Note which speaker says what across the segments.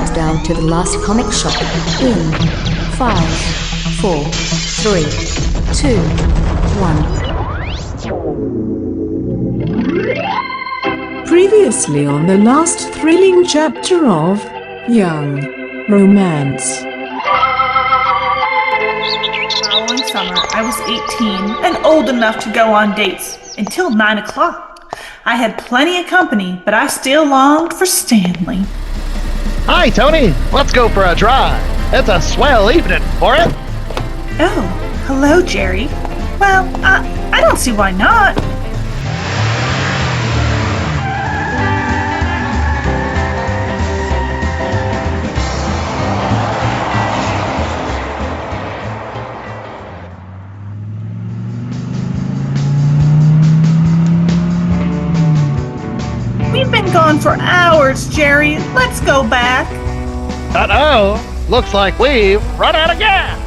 Speaker 1: countdown to the last comic shop in 5, 4, 3, 2, 1.
Speaker 2: Previously on the last thrilling chapter of Young Romance.
Speaker 3: Following summer, I was 18 and old enough to go on dates until 9 o'clock. I had plenty of company, but I still longed for Stanley.
Speaker 4: Hi, Tony. Let's go for a drive. It's a swell evening for it.
Speaker 3: Oh, hello, Jerry. Well, I don't see why not. We've been gone for hours, Jerry. Let's go back.
Speaker 4: Uh-oh. Looks like we've run out of gas.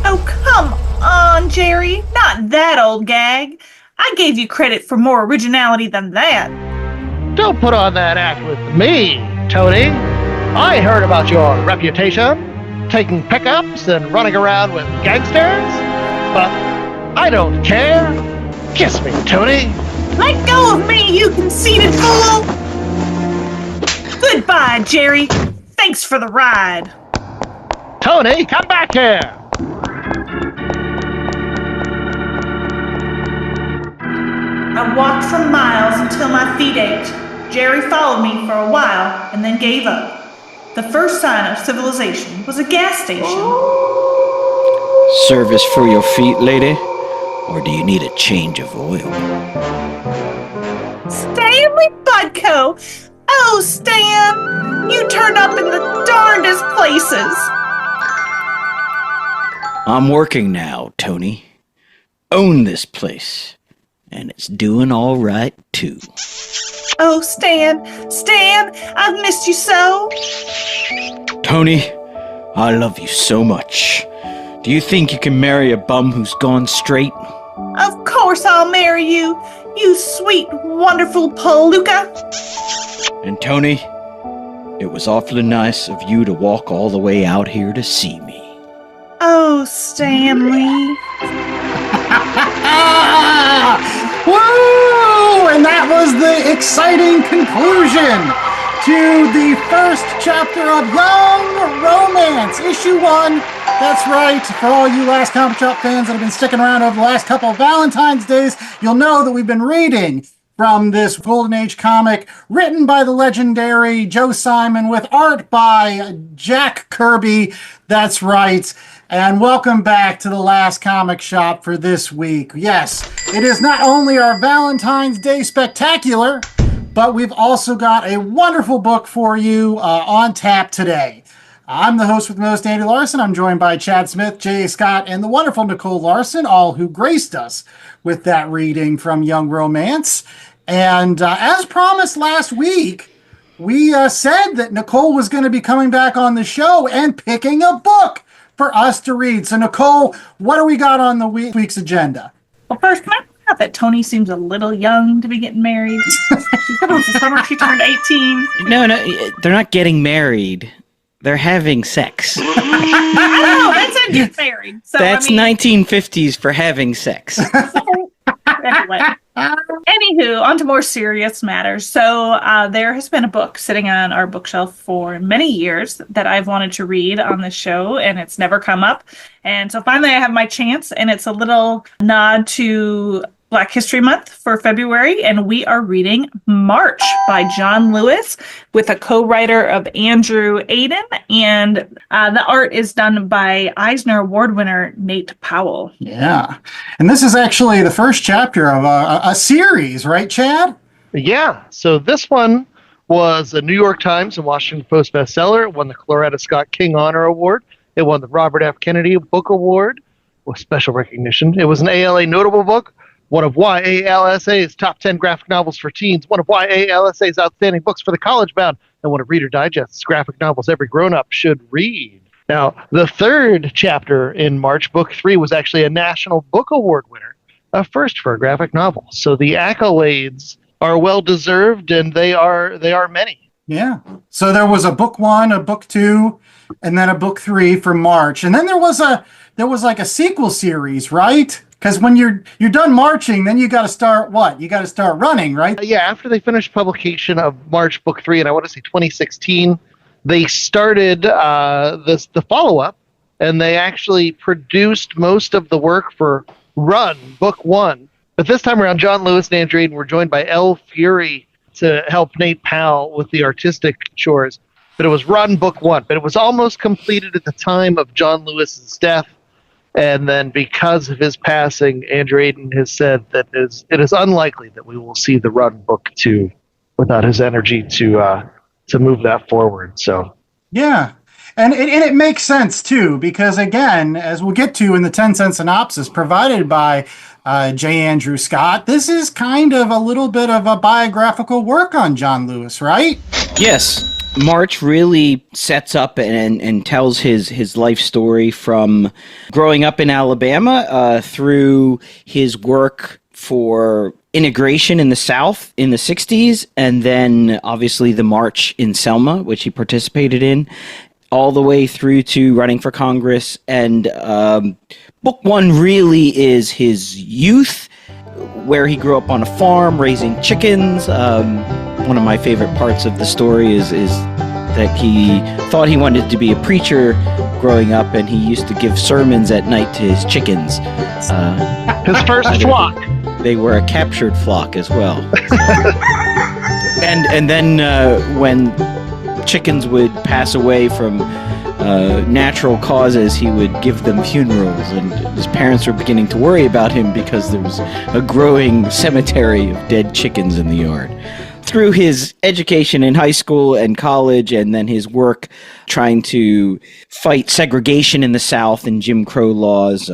Speaker 3: Oh, come on, Jerry. Not that old gag. I gave you credit for more originality than that.
Speaker 4: Don't put on that act with me, Tony. I heard about your reputation, taking pickups and running around with gangsters, but I don't care. Kiss me, Tony.
Speaker 3: Let go of me, you conceited fool! Goodbye, Jerry. Thanks for the ride.
Speaker 4: Tony, come back here.
Speaker 3: I walked for miles until my feet ached. Jerry followed me for a while and then gave up. The first sign of civilization was a gas station.
Speaker 5: Service for your feet, lady? Or do you need a change of oil?
Speaker 3: Stanley Budco! Oh, Stan! You turned up in the darndest places!
Speaker 5: I'm working now, Tony. Own this place. And it's doing all right, too.
Speaker 3: Oh, Stan! Stan! I've missed you so!
Speaker 5: Tony, I love you so much. Do you think you can marry a bum who's gone straight?
Speaker 3: Of course I'll marry you, you sweet, wonderful palooka.
Speaker 5: And Tony, it was awfully nice of you to walk all the way out here to see me.
Speaker 3: Oh, Stanley.
Speaker 6: Woo! And that was the exciting conclusion to the first chapter of Young Romance, Issue 1. That's right, for all you Last Comic Shop fans that have been sticking around over the last couple of Valentine's days, you'll know that we've been reading from this Golden Age comic written by the legendary Joe Simon with art by Jack Kirby. That's right. And welcome back to the Last Comic Shop for this week. Yes, it is not only our Valentine's Day spectacular, but we've also got a wonderful book for you on tap today. I'm the host with the most, Andy Larson. I'm joined by Chad Smith, Jay Scott, and the wonderful Nicole Larson, all who graced us with that reading from Young Romance. And as promised last week, we said that Nicole was going to be coming back on the show and picking a book for us to read. So, Nicole, what do we got on the week's agenda?
Speaker 3: Well, first, can I point out that Tony seems a little young to be getting married? She said it was the summer she turned 18.
Speaker 5: No, they're not getting married. They're having sex.
Speaker 3: I know, that said get married. So,
Speaker 5: That's 1950s for having sex.
Speaker 3: Anyway. Anywho, on to more serious matters. So there has been a book sitting on our bookshelf for many years that I've wanted to read on the show, and it's never come up. And so finally I have my chance, and it's a little nod to Black History Month for February, and we are reading March by John Lewis with a co-writer of Andrew Aiden, and the art is done by Eisner Award winner Nate Powell.
Speaker 6: Yeah, and this is actually the first chapter of a series, right, Chad?
Speaker 4: Yeah, so this one was a New York Times and Washington Post bestseller. It won the Loretta Scott King Honor Award. It won the Robert F. Kennedy Book Award with special recognition. It was an ALA notable book, one of YALSA's top 10 graphic novels for teens, one of YALSA's outstanding books for the college-bound, and one of Reader Digest's graphic novels every grown-up should read. Now, the third chapter in March, Book 3, was actually a National Book Award winner, a first for a graphic novel. So the accolades are well-deserved, and they are many.
Speaker 6: Yeah. So there was a book 1, a book 2, and then a book 3 for March. And then there was like a sequel series, right? Because when you're done marching, then you got to start what? You got to start running, right?
Speaker 4: Yeah, after they finished publication of March Book 3, and I want to say 2016, they started the follow-up, and they actually produced most of the work for Run, Book 1. But this time around, John Lewis and Andrew Aiden were joined by Elle Fury to help Nate Powell with the artistic chores. But it was Run, Book 1. But it was almost completed at the time of John Lewis's death. And then because of his passing, Andrew Aiden has said that it is unlikely that we will see the Run Book 2 without his energy to move that forward. So
Speaker 6: Yeah. And it makes sense, too, because, again, as we'll get to in the 10-cent synopsis provided by J. Andrew Scott, this is kind of a little bit of a biographical work on John Lewis, right?
Speaker 5: Yes. March really sets up and tells his life story from growing up in Alabama through his work for integration in the South in the 60s, and then obviously the march in Selma, which he participated in, all the way through to running for Congress. And book 1 really is his youth, where he grew up on a farm raising chickens. One of my favorite parts of the story is that he thought he wanted to be a preacher growing up, and he used to give sermons at night to his chickens.
Speaker 4: his first flock.
Speaker 5: They were a captured flock as well. and then when chickens would pass away from natural causes, he would give them funerals, and his parents were beginning to worry about him because there was a growing cemetery of dead chickens in the yard. Through his education in high school and college, and then his work trying to fight segregation in the South and Jim Crow laws,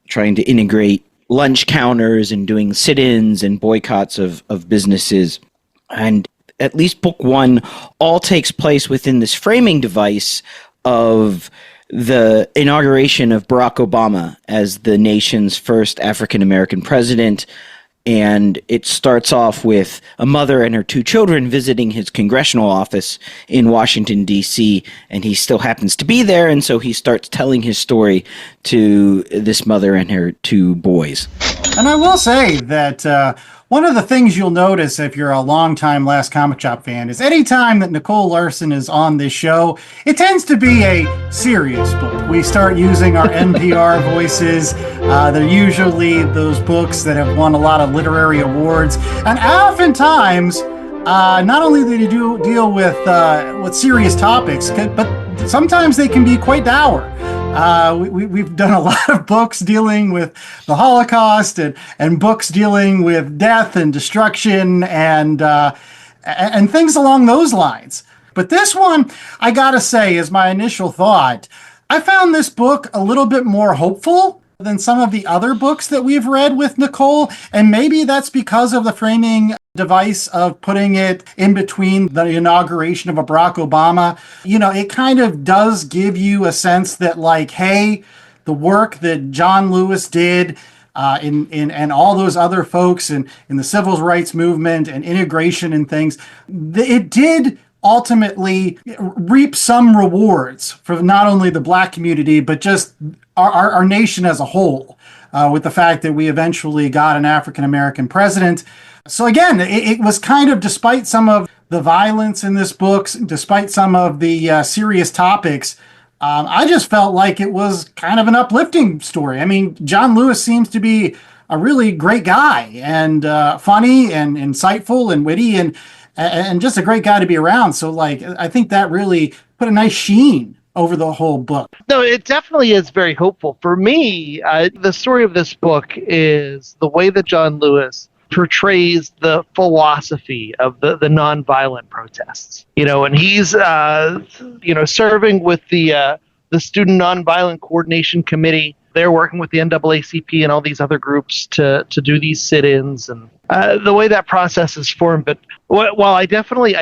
Speaker 5: trying to integrate lunch counters and doing sit-ins and boycotts of businesses. And at least book 1 all takes place within this framing device of the inauguration of Barack Obama as the nation's first African-American president. And it starts off with a mother and her 2 children visiting his congressional office in Washington, D.C., and he still happens to be there, and so he starts telling his story to this mother and her 2 boys.
Speaker 6: And I will say that one of the things you'll notice if you're a longtime Last Comic Shop fan is anytime that Nicole Larson is on this show, it tends to be a serious book. We start using our NPR voices. They're usually those books that have won a lot of literary awards. And oftentimes, not only do they deal with serious topics, but sometimes they can be quite dour. We've done a lot of books dealing with the Holocaust and books dealing with death and destruction and things along those lines. But this one, I gotta say, is my initial thought. I found this book a little bit more hopeful than some of the other books that we've read with Nicole, and maybe that's because of the framing device of putting it in between the inauguration of a Barack Obama. You know, it kind of does give you a sense that, like, hey, the work that John Lewis did and all those other folks in the civil rights movement and integration and things, it did ultimately reap some rewards for not only the Black community, but just our nation as a whole, with the fact that we eventually got an African-American president. So again, it was kind of, despite some of the violence in this book, despite some of the serious topics, I just felt like it was kind of an uplifting story. I mean, John Lewis seems to be a really great guy and funny and insightful and witty and just a great guy to be around. So, like, I think that really put a nice sheen over the whole book.
Speaker 4: No, it definitely is very hopeful. For me, the story of this book is the way that John Lewis portrays the philosophy of the nonviolent protests. You know, and he's serving with the Student Nonviolent Coordination Committee. They're working with the NAACP and all these other groups to do these sit-ins and the way that process is formed. But while I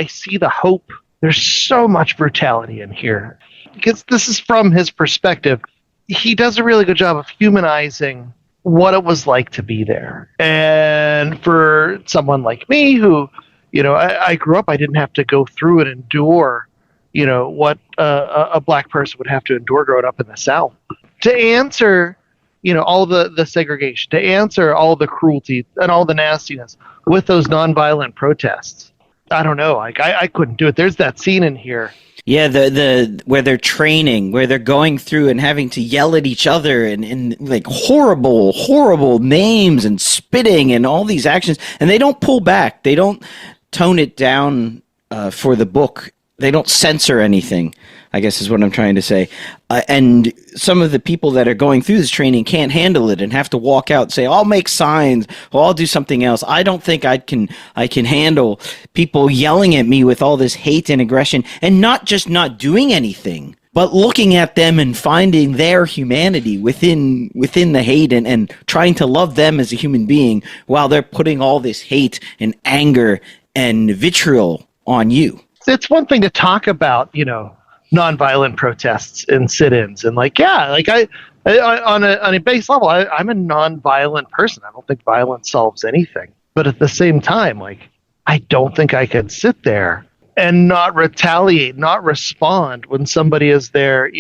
Speaker 4: see the hope, there's so much brutality in here. Because this is from his perspective. He does a really good job of humanizing what it was like to be there. And for someone like me who, I grew up, I didn't have to go through and endure, what a black person would have to endure growing up in the South. To answer, all the segregation, to answer all the cruelty and all the nastiness with those nonviolent protests. I don't know. I couldn't do it. There's that scene in here.
Speaker 5: Yeah, the where they're training, where they're going through and having to yell at each other and like horrible names and spitting and all these actions, and they don't pull back. They don't tone it down for the book. They don't censor anything, I guess is what I'm trying to say. And some of the people that are going through this training can't handle it and have to walk out and say, I'll make signs or I'll do something else. I don't think I can handle people yelling at me with all this hate and aggression, and not just not doing anything, but looking at them and finding their humanity within the hate and trying to love them as a human being while they're putting all this hate and anger and vitriol on you.
Speaker 4: It's one thing to talk about, nonviolent protests and sit-ins, and I on a base level, I'm a nonviolent person. I don't think violence solves anything. But at the same time, I don't think I could sit there and not retaliate, not respond when somebody is there,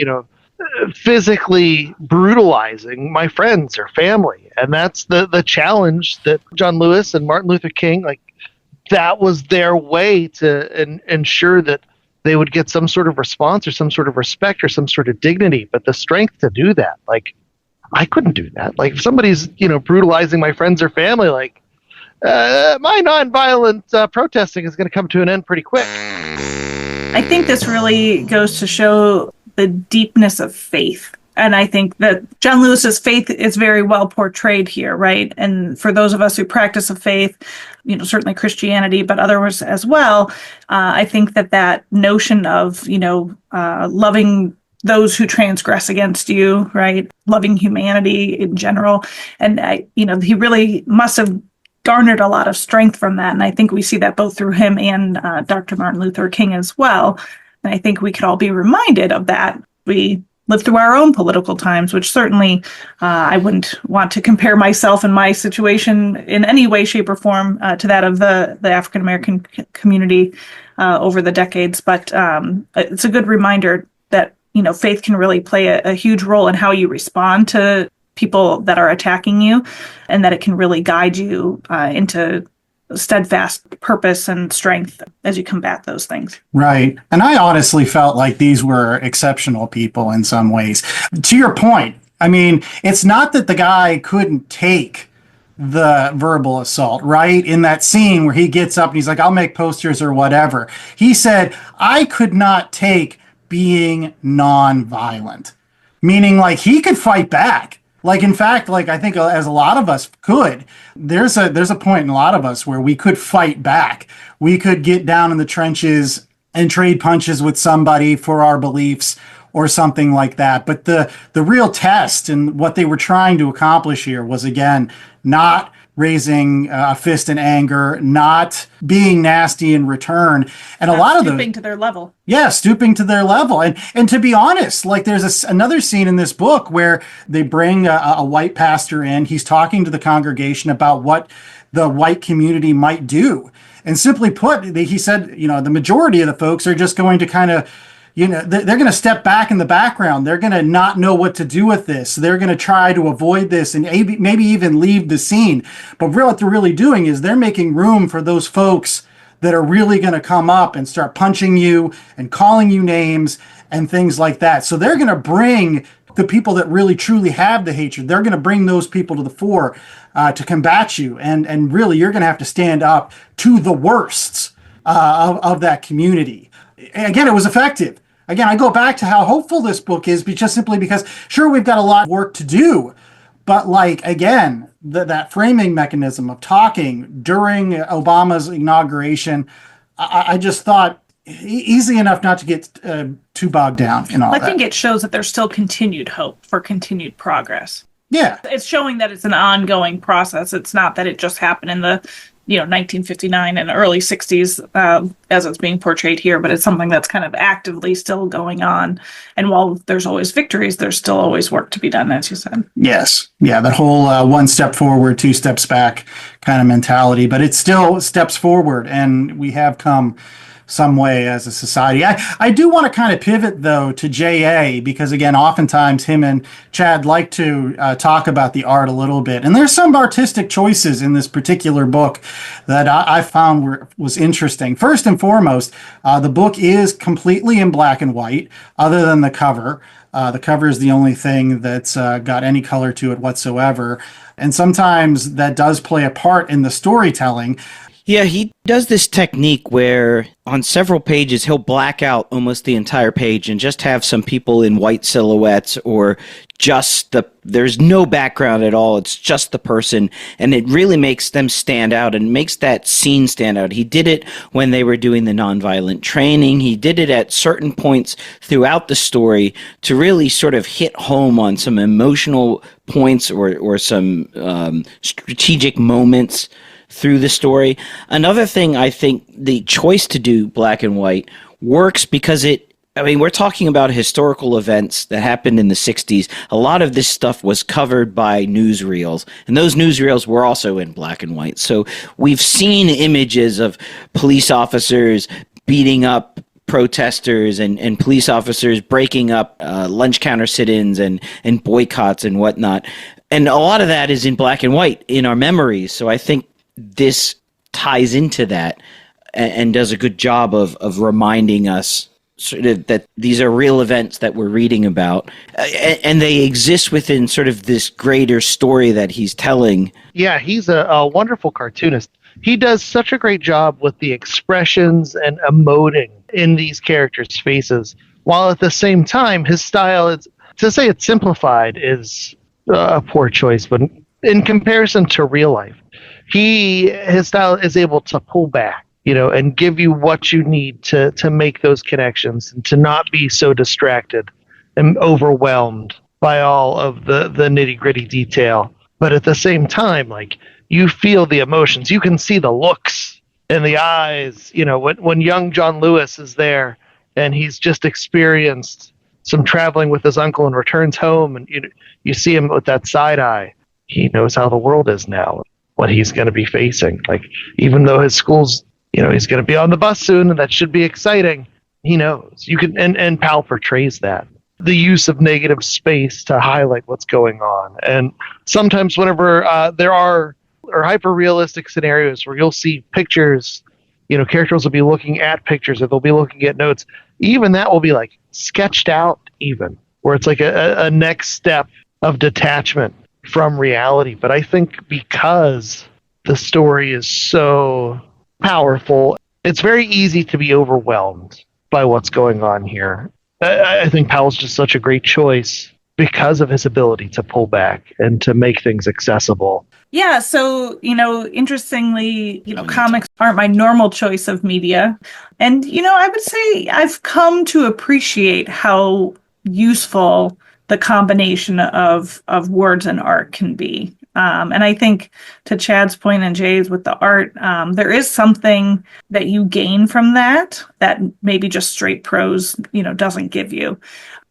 Speaker 4: physically brutalizing my friends or family. And that's the challenge that John Lewis and Martin Luther King, that was their way to ensure that they would get some sort of response or some sort of respect or some sort of dignity. But the strength to do that, I couldn't do that. If somebody's, brutalizing my friends or family, my nonviolent protesting is going to come to an end pretty quick.
Speaker 3: I think this really goes to show the deepness of faith. And I think that John Lewis's faith is very well portrayed here, right? And for those of us who practice a faith, certainly Christianity, but others as well, I think that notion of, loving those who transgress against you, right? Loving humanity in general. And, he really must have garnered a lot of strength from that. And I think we see that both through him and Dr. Martin Luther King as well. And I think we could all be reminded of that. We live through our own political times, which certainly I wouldn't want to compare myself and my situation in any way, shape, or form to that of the African-American community over the decades. But it's a good reminder that, faith can really play a huge role in how you respond to people that are attacking you, and that it can really guide you into steadfast purpose and strength as you combat those things.
Speaker 6: Right. And I honestly felt like these were exceptional people in some ways. To your point, it's not that the guy couldn't take the verbal assault, right? In that scene where he gets up and he's like, I'll make posters or whatever. He said, I could not take being nonviolent, meaning he could fight back. In fact, I think as a lot of us could, there's a point in a lot of us where we could fight back. We could get down in the trenches and trade punches with somebody for our beliefs or something like that. But the real test and what they were trying to accomplish here was, again, not raising a fist in anger, not being nasty in return. And a lot of them
Speaker 3: stooping to their level.
Speaker 6: Yeah, stooping to their level. And to be honest, there's another scene in this book where they bring a white pastor in. He's talking to the congregation about what the white community might do. And simply put, he said, the majority of the folks are just going to kind of, they're going to step back in the background. They're going to not know what to do with this. They're going to try to avoid this and maybe even leave the scene. But what they're really doing is they're making room for those folks that are really going to come up and start punching you and calling you names and things like that. So they're going to bring the people that really truly have the hatred. They're going to bring those people to the fore to combat you. And really, you're going to have to stand up to the worsts of that community. Again, it was effective. Again, I go back to how hopeful this book is, just simply because, sure, we've got a lot of work to do. But again, that framing mechanism of talking during Obama's inauguration, I just thought easy enough not to get too bogged down in all that.
Speaker 3: I think it shows that there's still continued hope for continued progress.
Speaker 6: Yeah.
Speaker 3: It's showing that it's an ongoing process. It's not that it just happened in the 1959 and early 60s as it's being portrayed here, but it's something that's kind of actively still going on. And while there's always victories, there's still always work to be done, as you said.
Speaker 6: Yes. Yeah, that whole one step forward, two steps back kind of mentality, but it's still steps forward, and we have come some way as a society. I do want to kind of pivot, though, to J.A., because, again, oftentimes him and Chad like to talk about the art a little bit. And there's some artistic choices in this particular book that I found was interesting. First and foremost, the book is completely in black and white, other than the cover. The cover is the only thing that's got any color to it whatsoever. And sometimes that does play a part in the storytelling.
Speaker 5: Yeah, he does this technique where on several pages he'll black out almost the entire page and just have some people in white silhouettes, or there's no background at all, it's just the person, and it really makes them stand out and makes that scene stand out. He did it when they were doing the nonviolent training. He did it at certain points throughout the story to really sort of hit home on some emotional points or some strategic moments through the story. Another thing, I think the choice to do black and white works because we're talking about historical events that happened in the 60s. A lot of this stuff was covered by newsreels, and those newsreels were also in black and white. So we've seen images of police officers beating up protesters and police officers breaking up lunch counter sit-ins and boycotts and whatnot. And a lot of that is in black and white in our memories. So I think this ties into that and does a good job of reminding us sort of that these are real events that we're reading about, and they exist within sort of this greater story that he's telling.
Speaker 4: Yeah, he's a wonderful cartoonist. He does such a great job with the expressions and emoting in these characters' faces, while at the same time his style is, to say it's simplified is a poor choice, but in comparison to real life, his style is able to pull back, and give you what you need to make those connections and to not be so distracted and overwhelmed by all of the nitty gritty detail. But at the same time, like, you feel the emotions, you can see the looks in the eyes, when young John Lewis is there and he's just experienced some traveling with his uncle and returns home, and you see him with that side eye. He knows how the world is now, what he's going to be facing. Like, even though his school's, he's going to be on the bus soon, and that should be exciting. He knows. You can, and Powell portrays that. The use of negative space to highlight what's going on. And sometimes whenever there are hyper-realistic scenarios where you'll see pictures, characters will be looking at pictures, or they'll be looking at notes. Even that will be like sketched out, even, where it's like a next step of detachment from reality. But I think because the story is so powerful, it's very easy to be overwhelmed by what's going on here. I think Powell's just such a great choice because of his ability to pull back and to make things accessible.
Speaker 3: Yeah, so, interestingly, comics aren't my normal choice of media. And, I would say I've come to appreciate how useful the combination of words and art can be. And I think, to Chad's point and Jay's with the art, there is something that you gain from that maybe just straight prose, doesn't give you.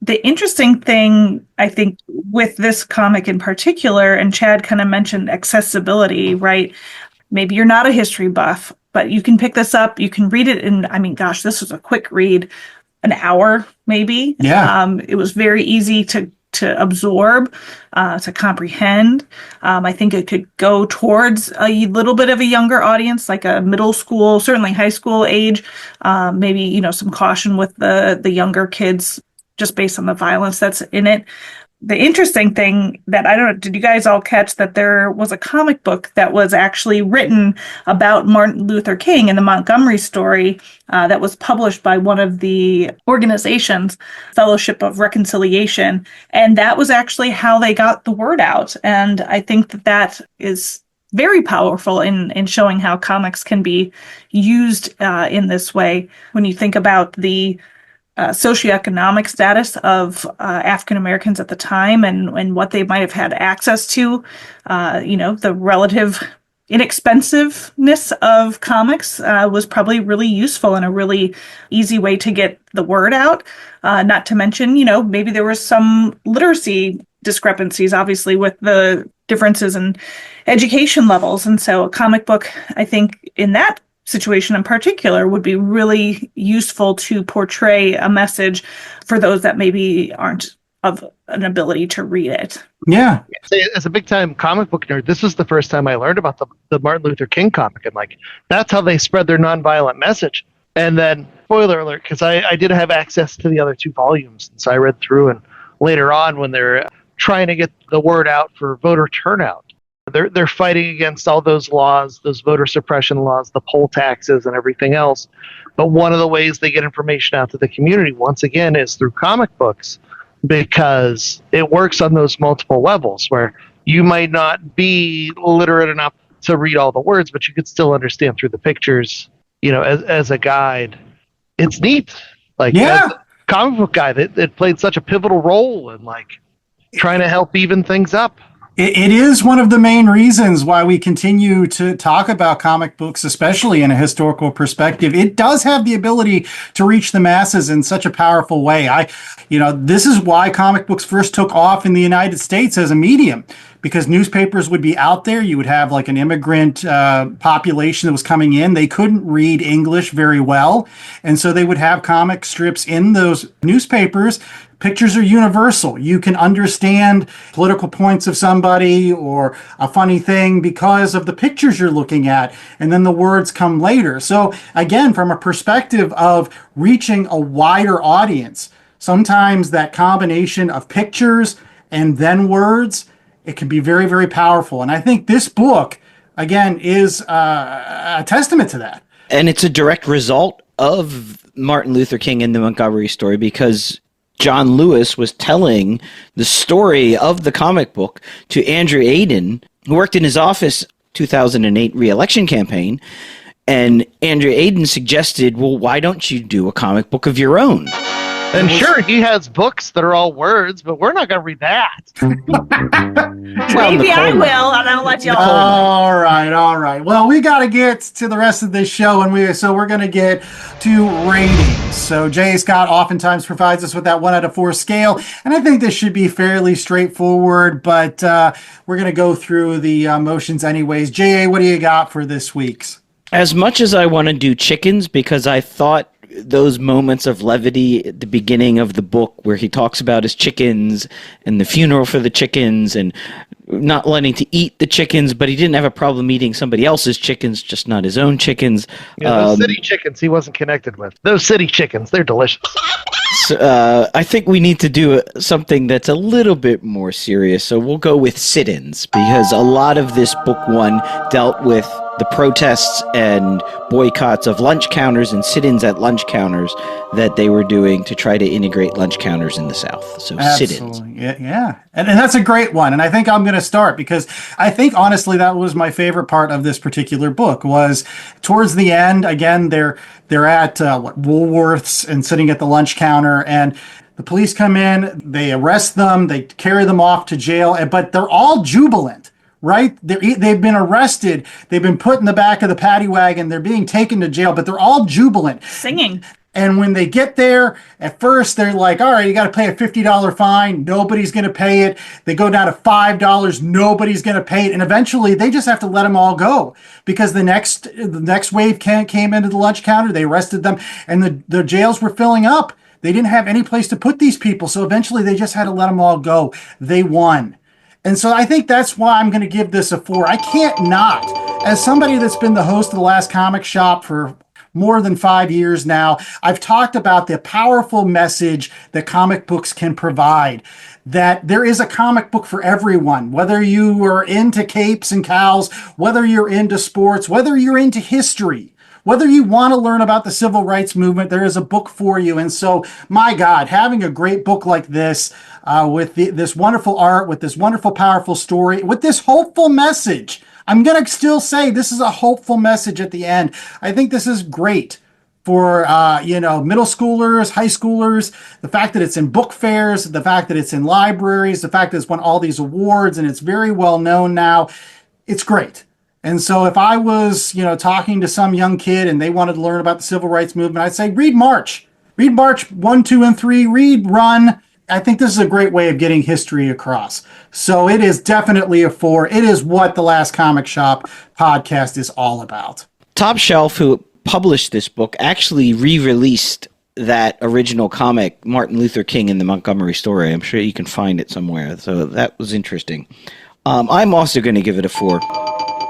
Speaker 3: The interesting thing, I think, with this comic in particular, and Chad kind of mentioned accessibility, right? Maybe you're not a history buff, but you can pick this up, you can read it in, this was a quick read, an hour, maybe.
Speaker 6: Yeah.
Speaker 3: It was very easy to absorb, to comprehend. I think it could go towards a little bit of a younger audience, like a middle school, certainly high school age. Maybe, some caution with the younger kids, just based on the violence that's in it. The interesting thing that did you guys all catch that there was a comic book that was actually written about Martin Luther King and the Montgomery story that was published by one of the organizations, Fellowship of Reconciliation. And that was actually how they got the word out. And I think that is very powerful in showing how comics can be used in this way. When you think about the socioeconomic status of African Americans at the time and what they might have had access to, the relative inexpensiveness of comics was probably really useful and a really easy way to get the word out. Not to mention, maybe there was some literacy discrepancies, obviously, with the differences in education levels. And so a comic book, I think, in that situation in particular, would be really useful to portray a message for those that maybe aren't of an ability to read it.
Speaker 6: Yeah.
Speaker 4: As a big time comic book nerd, this was the first time I learned about the Martin Luther King comic, and that's how they spread their nonviolent message. And then, spoiler alert, because I did have access to the other 2 volumes, and so I read through, and later on when they're trying to get the word out for voter turnout, they're fighting against all those laws, those voter suppression laws, the poll taxes, and everything else. But one of the ways they get information out to the community, once again, is through comic books, because it works on those multiple levels where you might not be literate enough to read all the words, but you could still understand through the pictures, as a guide. It's neat. As a comic book guy, it played such a pivotal role in trying to help even things up.
Speaker 6: It is one of the main reasons why we continue to talk about comic books, especially in a historical perspective. It does have the ability to reach the masses in such a powerful way. This is why comic books first took off in the United States as a medium, because newspapers would be out there. You would have an immigrant population that was coming in. They couldn't read English very well. And so they would have comic strips in those newspapers. Pictures are universal. You can understand political points of somebody or a funny thing because of the pictures you're looking at, and then the words come later. So again, from a perspective of reaching a wider audience, sometimes that combination of pictures and then words, it can be very, very powerful. And I think this book, again, is a testament to that.
Speaker 5: And it's a direct result of Martin Luther King and the Montgomery story, because John Lewis was telling the story of the comic book to Andrew Aiden, who worked in his office 2008 re-election campaign. And Andrew Aiden suggested, well, why don't you do a comic book of your own?
Speaker 4: And sure, he has books that are all words, but we're not going to read that.
Speaker 3: Maybe I will, and I'll let y'all.
Speaker 6: All right. Well, we got to get to the rest of this show, and we're going to get to ratings. So J. Scott oftentimes provides us with that 1 out of 4 scale, and I think this should be fairly straightforward, but we're going to go through the motions anyways. J.A., what do you got for this week's?
Speaker 5: As much as I want to do chickens, because I thought those moments of levity at the beginning of the book where he talks about his chickens and the funeral for the chickens and not wanting to eat the chickens, but he didn't have a problem eating somebody else's chickens, just not his own chickens.
Speaker 4: Those city chickens he wasn't connected with. Those city chickens, they're delicious.
Speaker 5: So, I think we need to do something that's a little bit more serious. So we'll go with sit-ins, because a lot of this book 1 dealt with the protests and boycotts of lunch counters and sit-ins at lunch counters that they were doing to try to integrate lunch counters in the South. So sit-ins.
Speaker 6: Yeah. And that's a great one. And I think I'm going to start, because I think, honestly, that was my favorite part of this particular book, was towards the end. Again, they're at Woolworths and sitting at the lunch counter, and the police come in, they arrest them, they carry them off to jail, but they're all jubilant. Right? They've been arrested. They've been put in the back of the paddy wagon. They're being taken to jail, but they're all jubilant.
Speaker 3: Singing.
Speaker 6: And when they get there, at first they're like, all right, you got to pay a $50 fine. Nobody's going to pay it. They go down to $5. Nobody's going to pay it. And eventually they just have to let them all go, because the next wave came into the lunch counter. They arrested them, and the jails were filling up. They didn't have any place to put these people. So eventually they just had to let them all go. They won. And so I think that's why I'm going to give this a 4. I can't not. As somebody that's been the host of the Last Comic Shop for more than 5 years now, I've talked about the powerful message that comic books can provide, that there is a comic book for everyone, whether you are into capes and cows, whether you're into sports, whether you're into history. Whether you want to learn about the civil rights movement, there is a book for you. And so, my God, having a great book like this, with this wonderful art, with this wonderful, powerful story, with this hopeful message, I'm going to still say this is a hopeful message at the end. I think this is great for, middle schoolers, high schoolers, the fact that it's in book fairs, the fact that it's in libraries, the fact that it's won all these awards and it's very well known now. It's great. And so if I was, talking to some young kid and they wanted to learn about the civil rights movement, I'd say read March. Read March 1, 2, and 3. Read Run. I think this is a great way of getting history across. So it is definitely a 4. It is what the Last Comic Shop podcast is all about.
Speaker 5: Top Shelf, who published this book, actually re-released that original comic, Martin Luther King and the Montgomery Story. I'm sure you can find it somewhere. So that was interesting. I'm also going to give it a 4.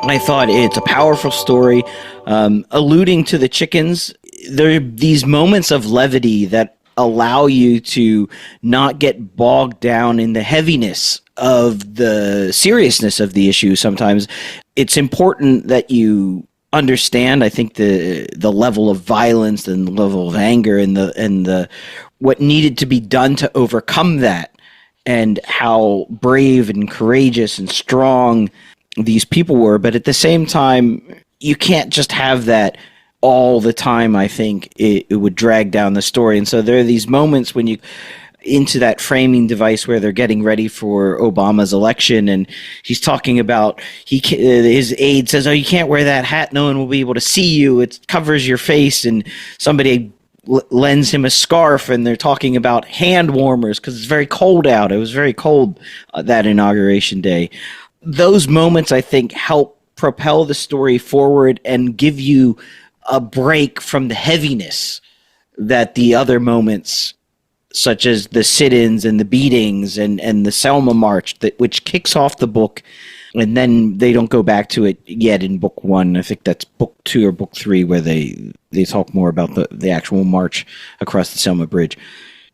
Speaker 5: I thought it's a powerful story, alluding to the chickens. There are these moments of levity that allow you to not get bogged down in the heaviness of the seriousness of the issue. Sometimes it's important that you understand, I think, the level of violence and the level of anger and the what needed to be done to overcome that, and how brave and courageous and strong these people were. But at the same time, you can't just have that all the time. I think it would drag down the story. And so there are these moments when you into that framing device where they're getting ready for Obama's election, and he's talking about his aide says, "Oh, you can't wear that hat. No one will be able to see you. It covers your face." And somebody lends him a scarf, and they're talking about hand warmers because it's very cold out. It was very cold that inauguration day. Those moments, I think, help propel the story forward and give you a break from the heaviness that the other moments, such as the sit-ins and the beatings and the Selma March, which kicks off the book, and then they don't go back to it yet in book 1. I think that's book 2 or book 3 where they talk more about the actual march across the Selma Bridge.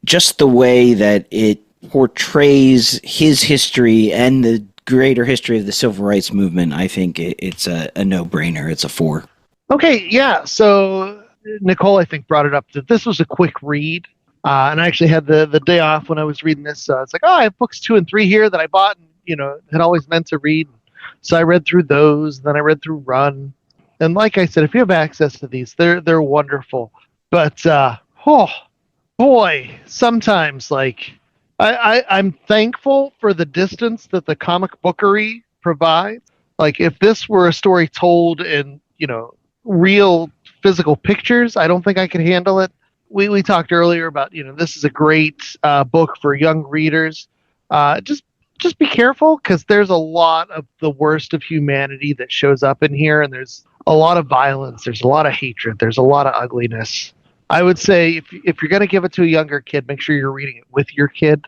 Speaker 5: Just the way that it portrays his history and the greater history of the civil rights movement, I think it's a no-brainer. It's a 4.
Speaker 4: Okay, yeah. So Nicole, I think, brought it up that this was a quick read. And I actually had the day off when I was reading this. It's like, I have books 2 and 3 here that I bought and, had always meant to read. So I read through those. Then I read through Run. And like I said, if you have access to these, they're wonderful. But, oh, boy, sometimes, I'm thankful for the distance that the comic bookery provides. Like, if this were a story told in, real physical pictures, I don't think I could handle it. We talked earlier about, this is a great book for young readers. Just be careful, because there's a lot of the worst of humanity that shows up in here, and there's a lot of violence, there's a lot of hatred, there's a lot of ugliness. I would say if you're going to give it to a younger kid, make sure you're reading it with your kid.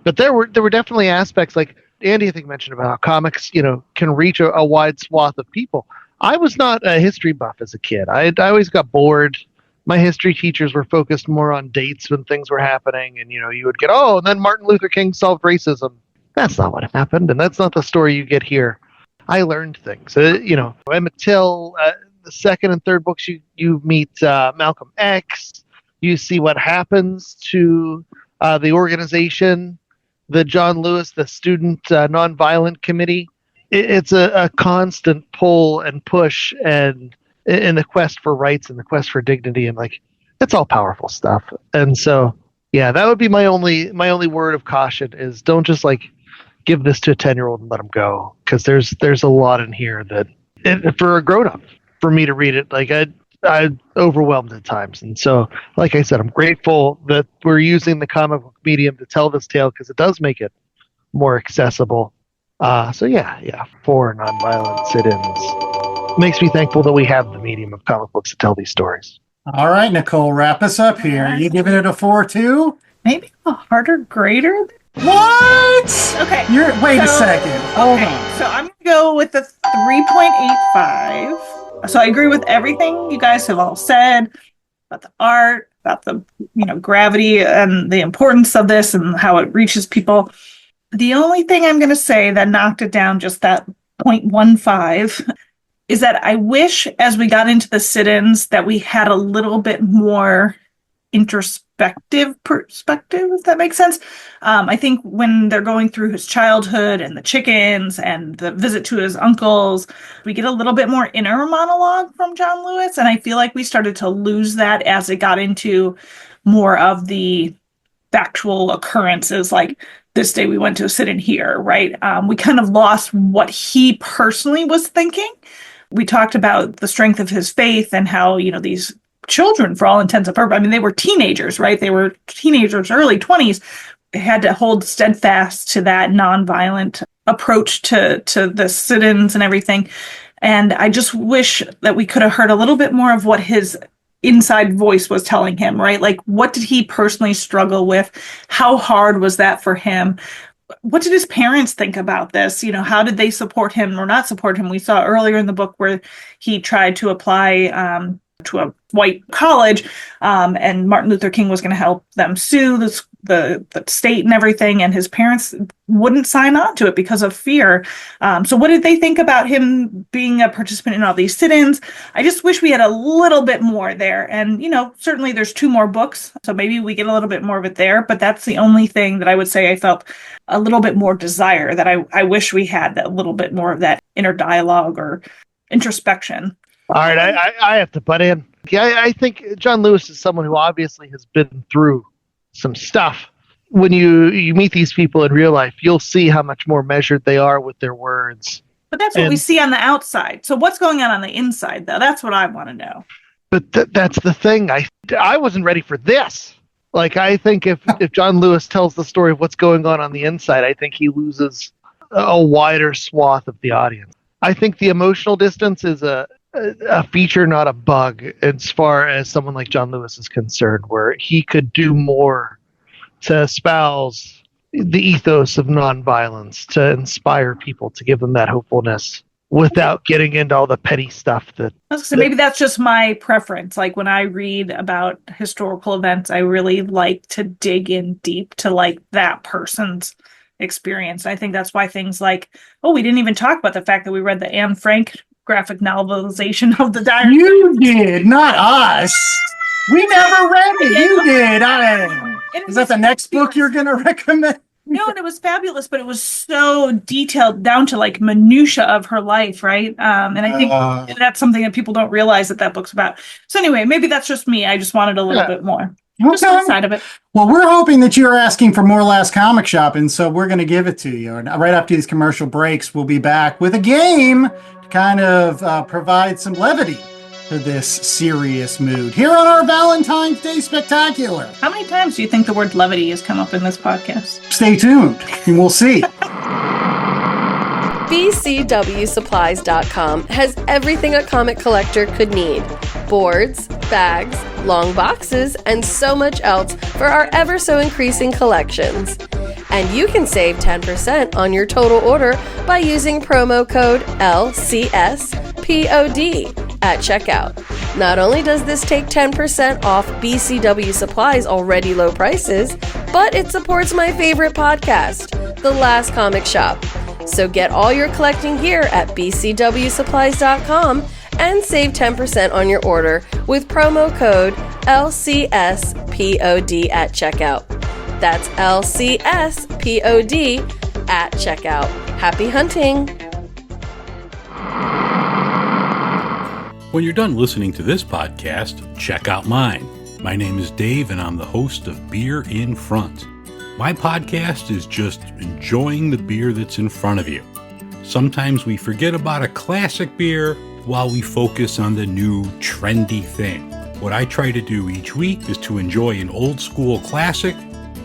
Speaker 4: But there were definitely aspects, like Andy, I think, mentioned about how comics, can reach a wide swath of people. I was not a history buff as a kid. I always got bored. My history teachers were focused more on dates when things were happening, and you would get, and then Martin Luther King solved racism. That's not what happened, and that's not the story you get here. I learned things. Emmett Till, the second and third books, you meet Malcolm X. You see what happens to the organization, the John Lewis, the Student Nonviolent Committee. It's a constant pull and push, and in the quest for rights and the quest for dignity, and it's all powerful stuff. And so, yeah, that would be my only word of caution is don't just give this to a 10-year-old and let them go, because there's a lot in here that for a grown-up, for me to read it, I overwhelmed at times. And so, like I said, I'm grateful that we're using the comic book medium to tell this tale, because it does make it more accessible. So yeah, 4 nonviolent sit-ins. Makes me thankful that we have the medium of comic books to tell these stories.
Speaker 6: All right, Nicole, wrap us up here. Are you giving it a 4 too?
Speaker 3: Maybe a harder grader.
Speaker 6: What?
Speaker 3: Okay.
Speaker 6: Wait a second. Hold on.
Speaker 3: So I'm going to go with the 3.85. So I agree with everything you guys have all said about the art, about the gravity and the importance of this and how it reaches people. The only thing I'm going to say that knocked it down just that 0.15 is that I wish, as we got into the sit-ins, that we had a little bit more introspective perspective, if that makes sense. I think when they're going through his childhood and the chickens and the visit to his uncles, we get a little bit more inner monologue from John Lewis. And I feel like we started to lose that as it got into more of the factual occurrences, like this day we went to a sit-in here, right? We kind of lost what he personally was thinking. We talked about the strength of his faith and how, these children, for all intents and purposes, I mean, they were teenagers, right? They were teenagers, early 20s, had to hold steadfast to that nonviolent approach to the sit-ins and everything. And I just wish that we could have heard a little bit more of what his inside voice was telling him, right? Like, what did he personally struggle with? How hard was that for him? What did his parents think about this? How did they support him or not support him? We saw earlier in the book where he tried to apply to a white college, and Martin Luther King was going to help them sue the state and everything, and his parents wouldn't sign on to it because of fear. So what did they think about him being a participant in all these sit-ins? I just wish we had a little bit more there. And, certainly there's 2 more books, so maybe we get a little bit more of it there, but that's the only thing that I would say I felt a little bit more desire, that I wish we had a little bit more of that inner dialogue or introspection.
Speaker 4: All right, I have to butt in. Yeah, I think John Lewis is someone who obviously has been through some stuff. When you meet these people in real life, you'll see how much more measured they are with their words.
Speaker 3: But that's what we see on the outside. So what's going on the inside, though? That's what I want to know.
Speaker 4: But that's the thing. I wasn't ready for this. Like, I think if John Lewis tells the story of what's going on the inside, I think he loses a wider swath of the audience. I think the emotional distance is a feature, not a bug, as far as someone like John Lewis is concerned, where he could do more to espouse the ethos of nonviolence, to inspire people, to give them that hopefulness without getting into all the petty stuff
Speaker 3: So maybe that's just my preference. Like, when I read about historical events, I really like to dig in deep to like that person's experience. I think that's why things like, we didn't even talk about the fact that we read the Anne Frank graphic novelization of the diary.
Speaker 6: You did, not us. We never read it. You did. Is that the next book you're going to recommend?
Speaker 3: No, and it was fabulous, but it was so detailed down to like minutia of her life, right? And I think that's something that people don't realize that book's about. So anyway, maybe that's just me. I just wanted a little bit more. Just one side of it.
Speaker 6: Well, we're hoping that you're asking for more Last Comic Shop, and so we're going to give it to you. And right after these commercial breaks, we'll be back with a game to kind of provide some levity to this serious mood here on our Valentine's Day Spectacular.
Speaker 3: How many times do you think the word levity has come up in this podcast?
Speaker 6: Stay tuned, and we'll see.
Speaker 7: BCWSupplies.com has everything a comic collector could need. Boards, bags, long boxes, and so much else for our ever so increasing collections. And you can save 10% on your total order by using promo code LCSPOD at checkout. Not only does this take 10% off BCW Supplies' already low prices, but it supports my favorite podcast, The Last Comic Shop. So get all your collecting gear at BCWSupplies.com and save 10% on your order with promo code LCSPOD at checkout. That's LCSPOD at checkout. Happy hunting!
Speaker 8: When you're done listening to this podcast, check out mine. My name is Dave, and I'm the host of Beer in Front. My podcast is just enjoying the beer that's in front of you. Sometimes we forget about a classic beer while we focus on the new trendy thing. What I try to do each week is to enjoy an old school classic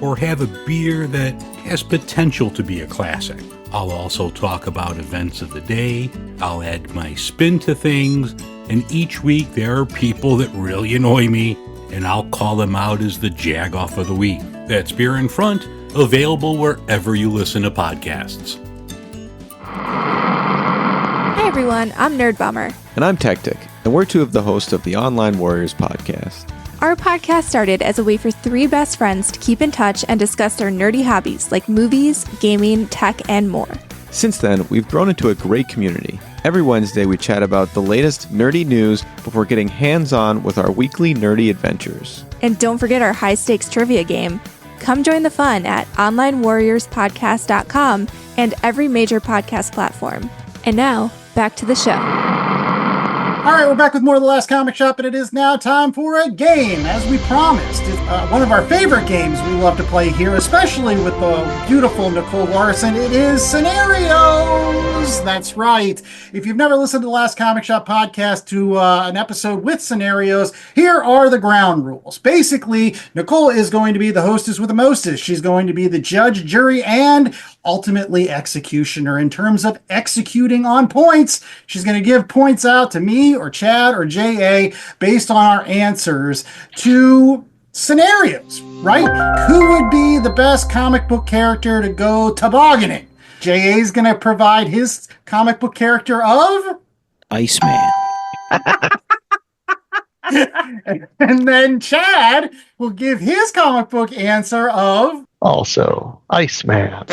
Speaker 8: or have a beer that has potential to be a classic. I'll also talk about events of the day, I'll add my spin to things, and each week there are people that really annoy me, and I'll call them out as the jag-off of the week. That's Beer in Front, available wherever you listen to podcasts.
Speaker 9: Hi everyone, I'm Nerd Bummer.
Speaker 10: And I'm Tactic, and we're two of the hosts of the Online Warriors podcast.
Speaker 9: Our podcast started as a way for 3 best friends to keep in touch and discuss their nerdy hobbies like movies, gaming, tech, and more.
Speaker 10: Since then, we've grown into a great community. Every Wednesday, we chat about the latest nerdy news before getting hands-on with our weekly nerdy adventures.
Speaker 9: And don't forget our high-stakes trivia game. Come join the fun at onlinewarriorspodcast.com and every major podcast platform. And now, back to the show.
Speaker 6: All right, we're back with more of The Last Comic Shop, and it is now time for a game, as we promised. It's one of our favorite games we love to play here, especially with the beautiful Nicole Larson. It is Scenarios! That's right. If you've never listened to The Last Comic Shop podcast to an episode with Scenarios, here are the ground rules. Basically, Nicole is going to be the hostess with the mostest. She's going to be the judge, jury, and ultimately executioner. In terms of executing on points, she's going to give points out to me or Chad or JA based on our answers to scenarios, right? Who would be the best comic book character to go tobogganing? JA is going to provide his comic book character of
Speaker 5: Iceman.
Speaker 6: and then Chad will give his comic book answer of
Speaker 4: Also, Iceman.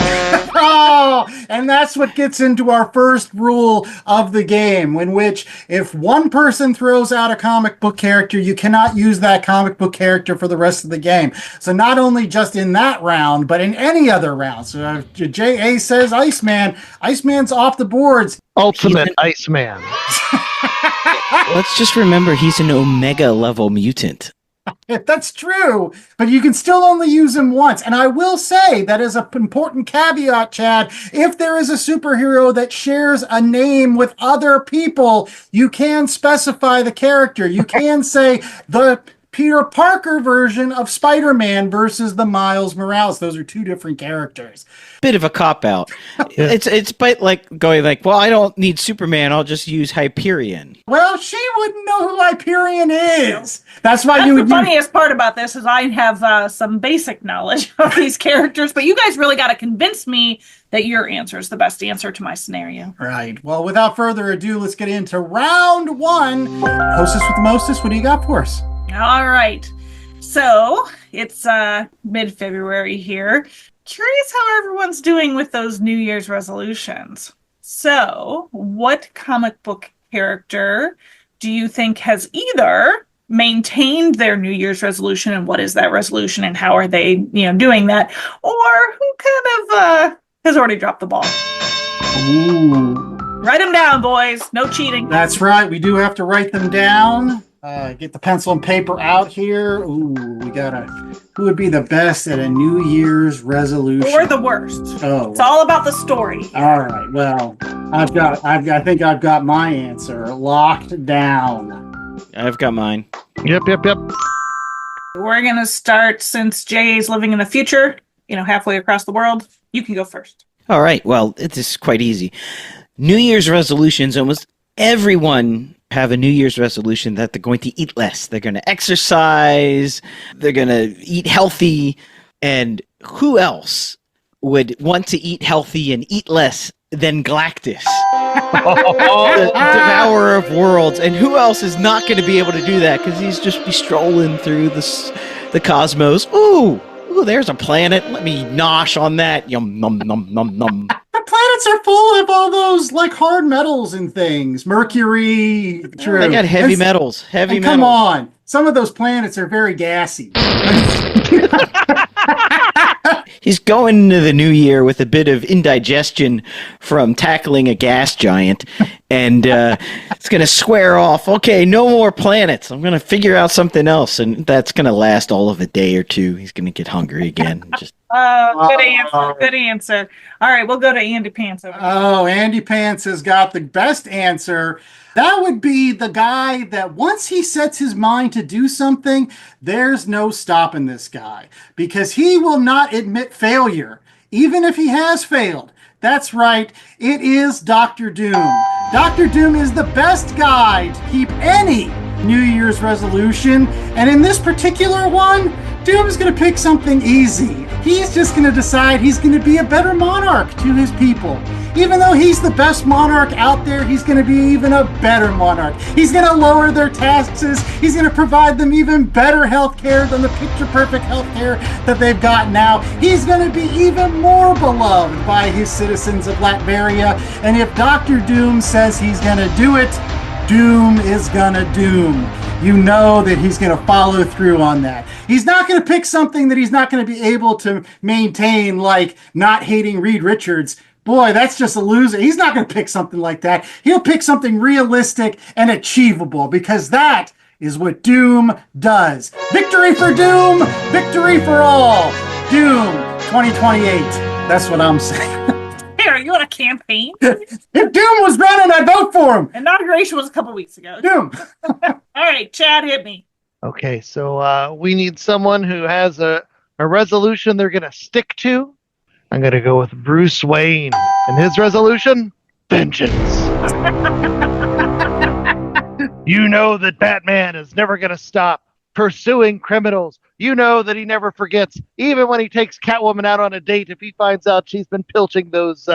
Speaker 6: Oh, and that's what gets into our first rule of the game, in which if one person throws out a comic book character, you cannot use that comic book character for the rest of the game. So not only just in that round, but in any other round. So if JA says Iceman, Iceman's off the boards.
Speaker 4: Ultimate Iceman.
Speaker 5: Let's just remember he's an Omega level mutant.
Speaker 6: That's true, but you can still only use him once. And I will say that is an important caveat, Chad. If there is a superhero that shares a name with other people, you can specify the character. You can say the Peter Parker version of Spider-Man versus the Miles Morales. Those are two different characters.
Speaker 5: Bit of a cop-out. It's but like going like, well, I don't need Superman, I'll just use Hyperion.
Speaker 6: Well, she wouldn't know who Hyperion is. That's why
Speaker 3: the funniest part about this is I have some basic knowledge of these characters, but you guys really got to convince me that your answer is the best answer to my scenario.
Speaker 6: Right. Well, without further ado, let's get into round one. Hostess with the mostest, what do you got for us?
Speaker 3: All right. So it's mid-February here. Curious how everyone's doing with those New Year's resolutions. So what comic book character do you think has either maintained their New Year's resolution, and what is that resolution, and how are they, doing that, or who kind of has already dropped the ball?
Speaker 6: Ooh.
Speaker 3: Write them down, boys. No cheating.
Speaker 6: That's right. We do have to write them down. Get the pencil and paper out here. Ooh, who would be the best at a New Year's resolution?
Speaker 3: Or the worst.
Speaker 6: Oh.
Speaker 3: It's all about the story.
Speaker 6: All right. Well, I think I've got my answer locked down.
Speaker 5: I've got mine.
Speaker 4: Yep.
Speaker 3: We're going to start, since Jay's living in the future, halfway across the world. You can go first.
Speaker 5: All right. Well, it is quite easy. New Year's resolutions, almost everyone have a New Year's resolution that they're going to eat less. They're going to exercise. They're going to eat healthy. And who else would want to eat healthy and eat less than Galactus, the devourer of worlds? And who else is not going to be able to do that? Because he's just be strolling through the cosmos. Ooh, there's a planet. Let me nosh on that. Yum, nom, nom, nom, nom.
Speaker 6: The planets are full of all those hard metals and things. Mercury. True.
Speaker 5: They got heavy metals.
Speaker 6: Come on. Some of those planets are very gassy.
Speaker 5: He's going into the new year with a bit of indigestion from tackling a gas giant, and it's going to square off. Okay, no more planets. I'm going to figure out something else, and that's going to last all of a day or two. He's going to get hungry again.
Speaker 3: Good answer. All right, we'll go to Andy Pants.
Speaker 6: Andy Pants has got the best answer. That would be the guy that once he sets his mind to do something, there's no stopping this guy, because he will not admit failure, even if he has failed. That's right, it is Dr. Doom. Dr. Doom is the best guy to keep any New Year's resolution, and in this particular one, Doom's going to pick something easy. He's just going to decide he's going to be a better monarch to his people. Even though he's the best monarch out there, he's going to be even a better monarch. He's going to lower their taxes. He's going to provide them even better health care than the picture-perfect health care that they've got now. He's going to be even more beloved by his citizens of Latveria. And if Dr. Doom says he's going to do it, Doom is going to doom. You know that he's going to follow through on that. He's not going to pick something that he's not going to be able to maintain, like not hating Reed Richards. Boy, that's just a loser. He's not going to pick something like that. He'll pick something realistic and achievable because that is what Doom does. Victory for Doom, victory for all. Doom 2028. That's what I'm saying.
Speaker 3: Hey, are you on a campaign?
Speaker 6: If Doom was running, I'd vote for him.
Speaker 3: Inauguration was a couple weeks ago.
Speaker 6: Doom.
Speaker 3: All right, Chad, hit me.
Speaker 4: Okay, so we need someone who has a resolution they're going to stick to. I'm going to go with Bruce Wayne. And his resolution? Vengeance. You know that Batman is never going to stop pursuing criminals. You know that he never forgets, even when he takes Catwoman out on a date, if he finds out she's been pilching those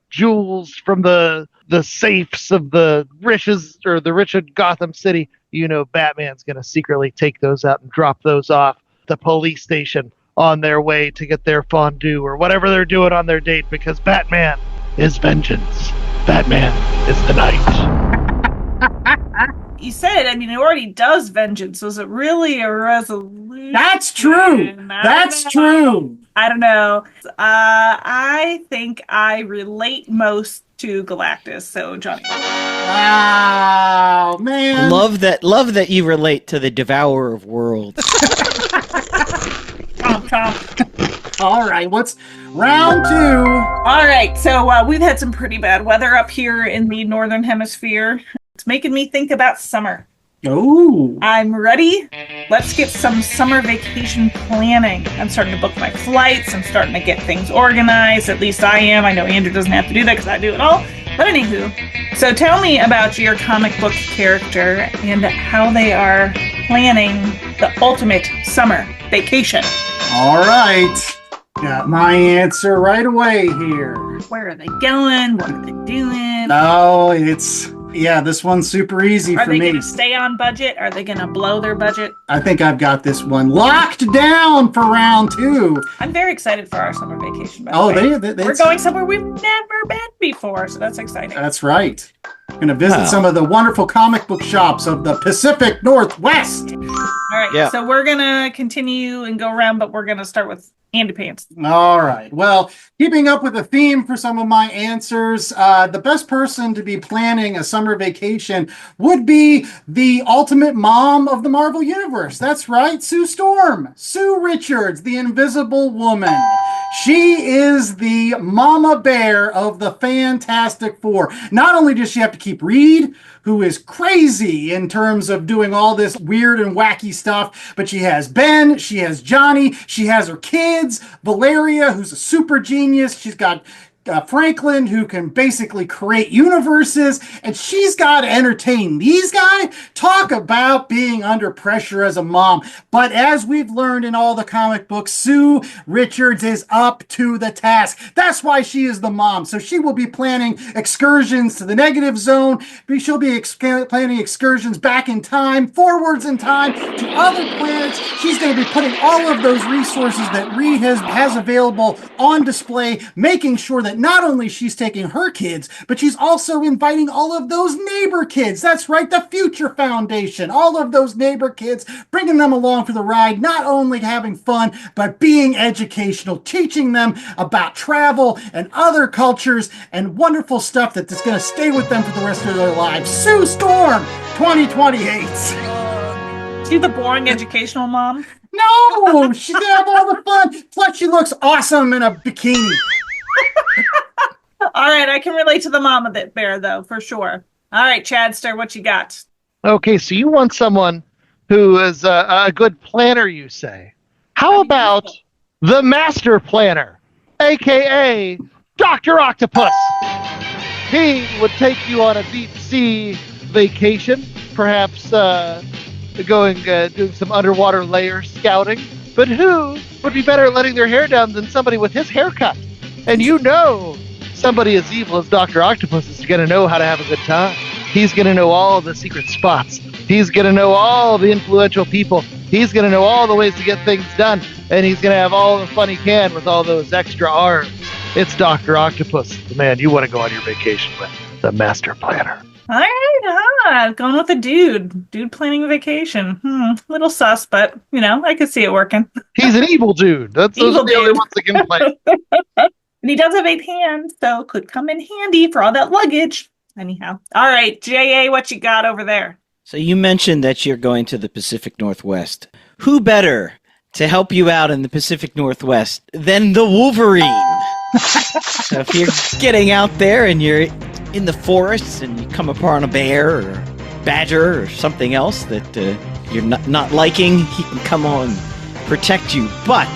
Speaker 4: jewels from the safes of the riches or the rich of Gotham City, you know Batman's going to secretly take those out and drop those off the police station on their way to get their fondue or whatever they're doing on their date, because Batman is vengeance. Batman is the night.
Speaker 3: You said, I mean, it already does vengeance. Was it really a resolution?
Speaker 6: That's true. That's true.
Speaker 3: I don't know. I think I relate most to Galactus, so Johnny.
Speaker 6: Wow, man.
Speaker 5: Love that you relate to the Devourer of Worlds.
Speaker 6: All right, what's round 2?
Speaker 3: All right, so we've had some pretty bad weather up here in the Northern Hemisphere. It's making me think about summer.
Speaker 6: Oh.
Speaker 3: I'm ready. Let's get some summer vacation planning. I'm starting to book my flights. I'm starting to get things organized. At least I am. I know Andrew doesn't have to do that because I do it all. But anywho, so tell me about your comic book character and how they are planning the ultimate summer vacation.
Speaker 6: All right. Got my answer right away here.
Speaker 3: Where are they going? What are they doing?
Speaker 6: Oh, this one's super easy
Speaker 3: Are
Speaker 6: for
Speaker 3: they
Speaker 6: me.
Speaker 3: going to stay on budget? Are they going to blow their budget?
Speaker 6: I think I've got this one locked down for round 2.
Speaker 3: I'm very excited for our summer vacation. By the way. We're going somewhere we've never been before, so that's exciting.
Speaker 6: That's right. We're going to visit some of the wonderful comic book shops of the Pacific Northwest.
Speaker 3: All right, so we're going to continue and go around, but we're going to start with Andy Pants.
Speaker 6: All right. Well, keeping up with the theme for some of my answers, the best person to be planning a summer vacation would be the ultimate mom of the Marvel Universe. That's right, Sue Storm. Sue Richards, the Invisible Woman. She is the mama bear of the Fantastic Four. Not only does she have to keep Reed, who is crazy in terms of doing all this weird and wacky stuff, but she has Ben, she has Johnny, she has her kids, Valeria, who's a super genius, she's got Franklin, who can basically create universes, and she's got to entertain these guys. Talk about being under pressure as a mom. But as we've learned in all the comic books, Sue Richards is up to the task. That's why she is the mom. So she will be planning excursions to the negative zone. She'll be planning excursions back in time, forwards in time, to other planets. She's going to be putting all of those resources that Reed has available on display, making sure that not only she's taking her kids, but she's also inviting all of those neighbor kids. That's right, the Future Foundation. All of those neighbor kids, bringing them along for the ride, not only having fun, but being educational, teaching them about travel and other cultures and wonderful stuff that's going to stay with them for the rest of their lives. Sue Storm, 2028.
Speaker 3: She's the boring educational mom?
Speaker 6: No, she's going to have all the fun. Plus, she looks awesome in a bikini.
Speaker 3: All right, I can relate to the mama bear, though, for sure. All right, Chadster, what you got?
Speaker 4: Okay, so you want someone who is a good planner, you say. How about the master planner, a.k.a. Dr. Octopus? He would take you on a deep sea vacation, perhaps doing some underwater layer scouting. But who would be better at letting their hair down than somebody with his haircut? And you know somebody as evil as Dr. Octopus is going to know how to have a good time. He's going to know all the secret spots. He's going to know all the influential people. He's going to know all the ways to get things done. And he's going to have all the fun he can with all those extra arms. It's Dr. Octopus, the man you want to go on your vacation with, the master planner.
Speaker 3: All right, going with the dude planning a vacation. Little sus, but I could see it working.
Speaker 4: He's an evil dude. Those are the only ones that can play.
Speaker 3: And he does have 8 hands, so could come in handy for all that luggage. Anyhow. All right, J.A., what you got over there?
Speaker 5: So you mentioned that you're going to the Pacific Northwest. Who better to help you out in the Pacific Northwest than the Wolverine? So if you're getting out there and you're in the forests and you come upon a bear or badger or something else that you're not liking, he can come on protect you. But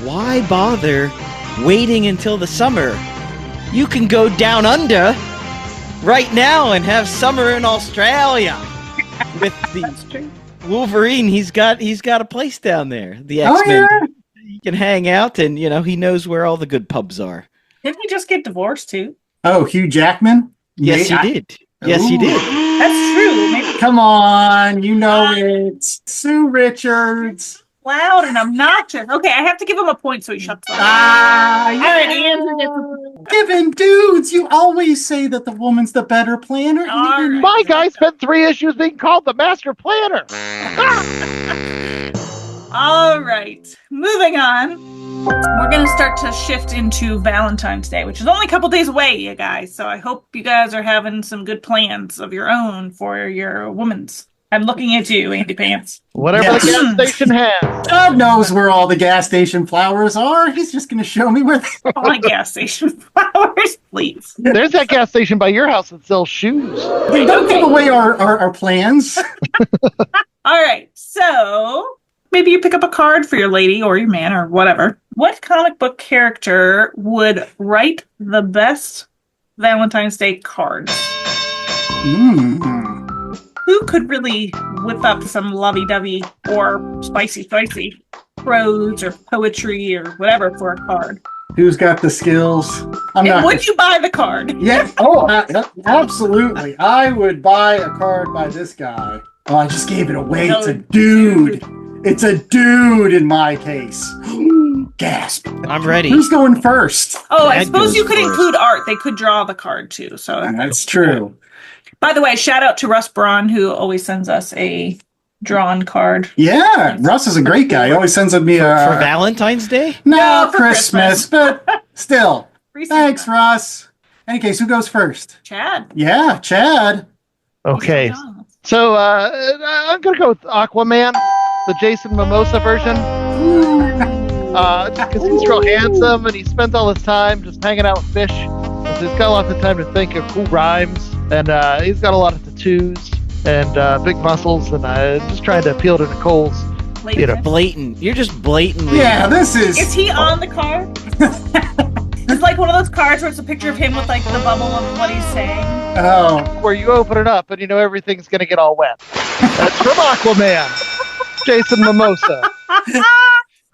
Speaker 5: why bother waiting until the summer? You can go down under right now and have summer in Australia with the Wolverine. He's got a place down there. The X-Men.
Speaker 6: Oh, yeah.
Speaker 5: He can hang out, and he knows where all the good pubs are.
Speaker 3: Didn't he just get divorced too?
Speaker 6: Oh, Hugh Jackman?
Speaker 5: Yes, he did. Yes, he did.
Speaker 3: That's true. Maybe
Speaker 6: Come on, you know it. Sue Richards.
Speaker 3: loud and obnoxious. Okay, I have to give him a point so he shuts up.
Speaker 6: Ah, yeah.
Speaker 3: All right, Andrew gets
Speaker 6: Given dudes, you always say that the woman's the better planner.
Speaker 3: All right.
Speaker 4: My guy spent 3 issues being called the master planner.
Speaker 3: All right, moving on. We're going to start to shift into Valentine's Day, which is only a couple days away, you guys. So I hope you guys are having some good plans of your own for your woman's. I'm looking at you, Andy Pants.
Speaker 4: Whatever
Speaker 6: Yes.
Speaker 4: the gas station has.
Speaker 6: God knows where all the gas station flowers are. He's just going to show me where they are.
Speaker 3: Oh, my gas station flowers, please.
Speaker 4: There's that gas station by your house that sells shoes.
Speaker 6: Hey, don't give away our plans.
Speaker 3: All right, so maybe you pick up a card for your lady or your man or whatever. What comic book character would write the best Valentine's Day cards? Who could really whip up some lovey-dovey or spicy prose or poetry or whatever for a card?
Speaker 6: Who's got the skills?
Speaker 3: And would you buy the card?
Speaker 6: Yeah. Oh, absolutely. I would buy a card by this guy. Oh, I just gave it away. It's a dude. It's a dude in my case. Gasp.
Speaker 5: I'm ready.
Speaker 6: Who's going first?
Speaker 3: Oh, I
Speaker 5: Dad
Speaker 3: suppose
Speaker 5: goes
Speaker 3: you could
Speaker 5: first.
Speaker 3: include art. They could draw the card too. So
Speaker 6: That's true.
Speaker 3: By the way, shout out to Russ Braun, who always sends us a drawn card.
Speaker 6: Yeah, Russ is a great guy. He always sends me
Speaker 5: For Valentine's Day?
Speaker 6: No,
Speaker 3: for
Speaker 6: Christmas, but still.
Speaker 3: Recent
Speaker 6: Thanks,
Speaker 3: time.
Speaker 6: Russ. Any case, who goes first?
Speaker 3: Chad.
Speaker 6: Yeah, Chad.
Speaker 4: Okay. So I'm going to go with Aquaman, the Jason Mimosa version. Just because he's real handsome and he spends all his time just hanging out with fish. So he's got lots of time to think of cool rhymes. And he's got a lot of tattoos and big muscles. And just trying to appeal to Nicole's.
Speaker 3: Lady F.
Speaker 5: Blatant. You're just blatantly.
Speaker 6: Yeah, this is.
Speaker 3: Is he on the card? It's like one of those cards where it's a picture of him with like the bubble of what he's saying.
Speaker 6: Oh.
Speaker 4: Where you open it up and you know everything's going to get all wet. That's from Aquaman. Jason Mimosa.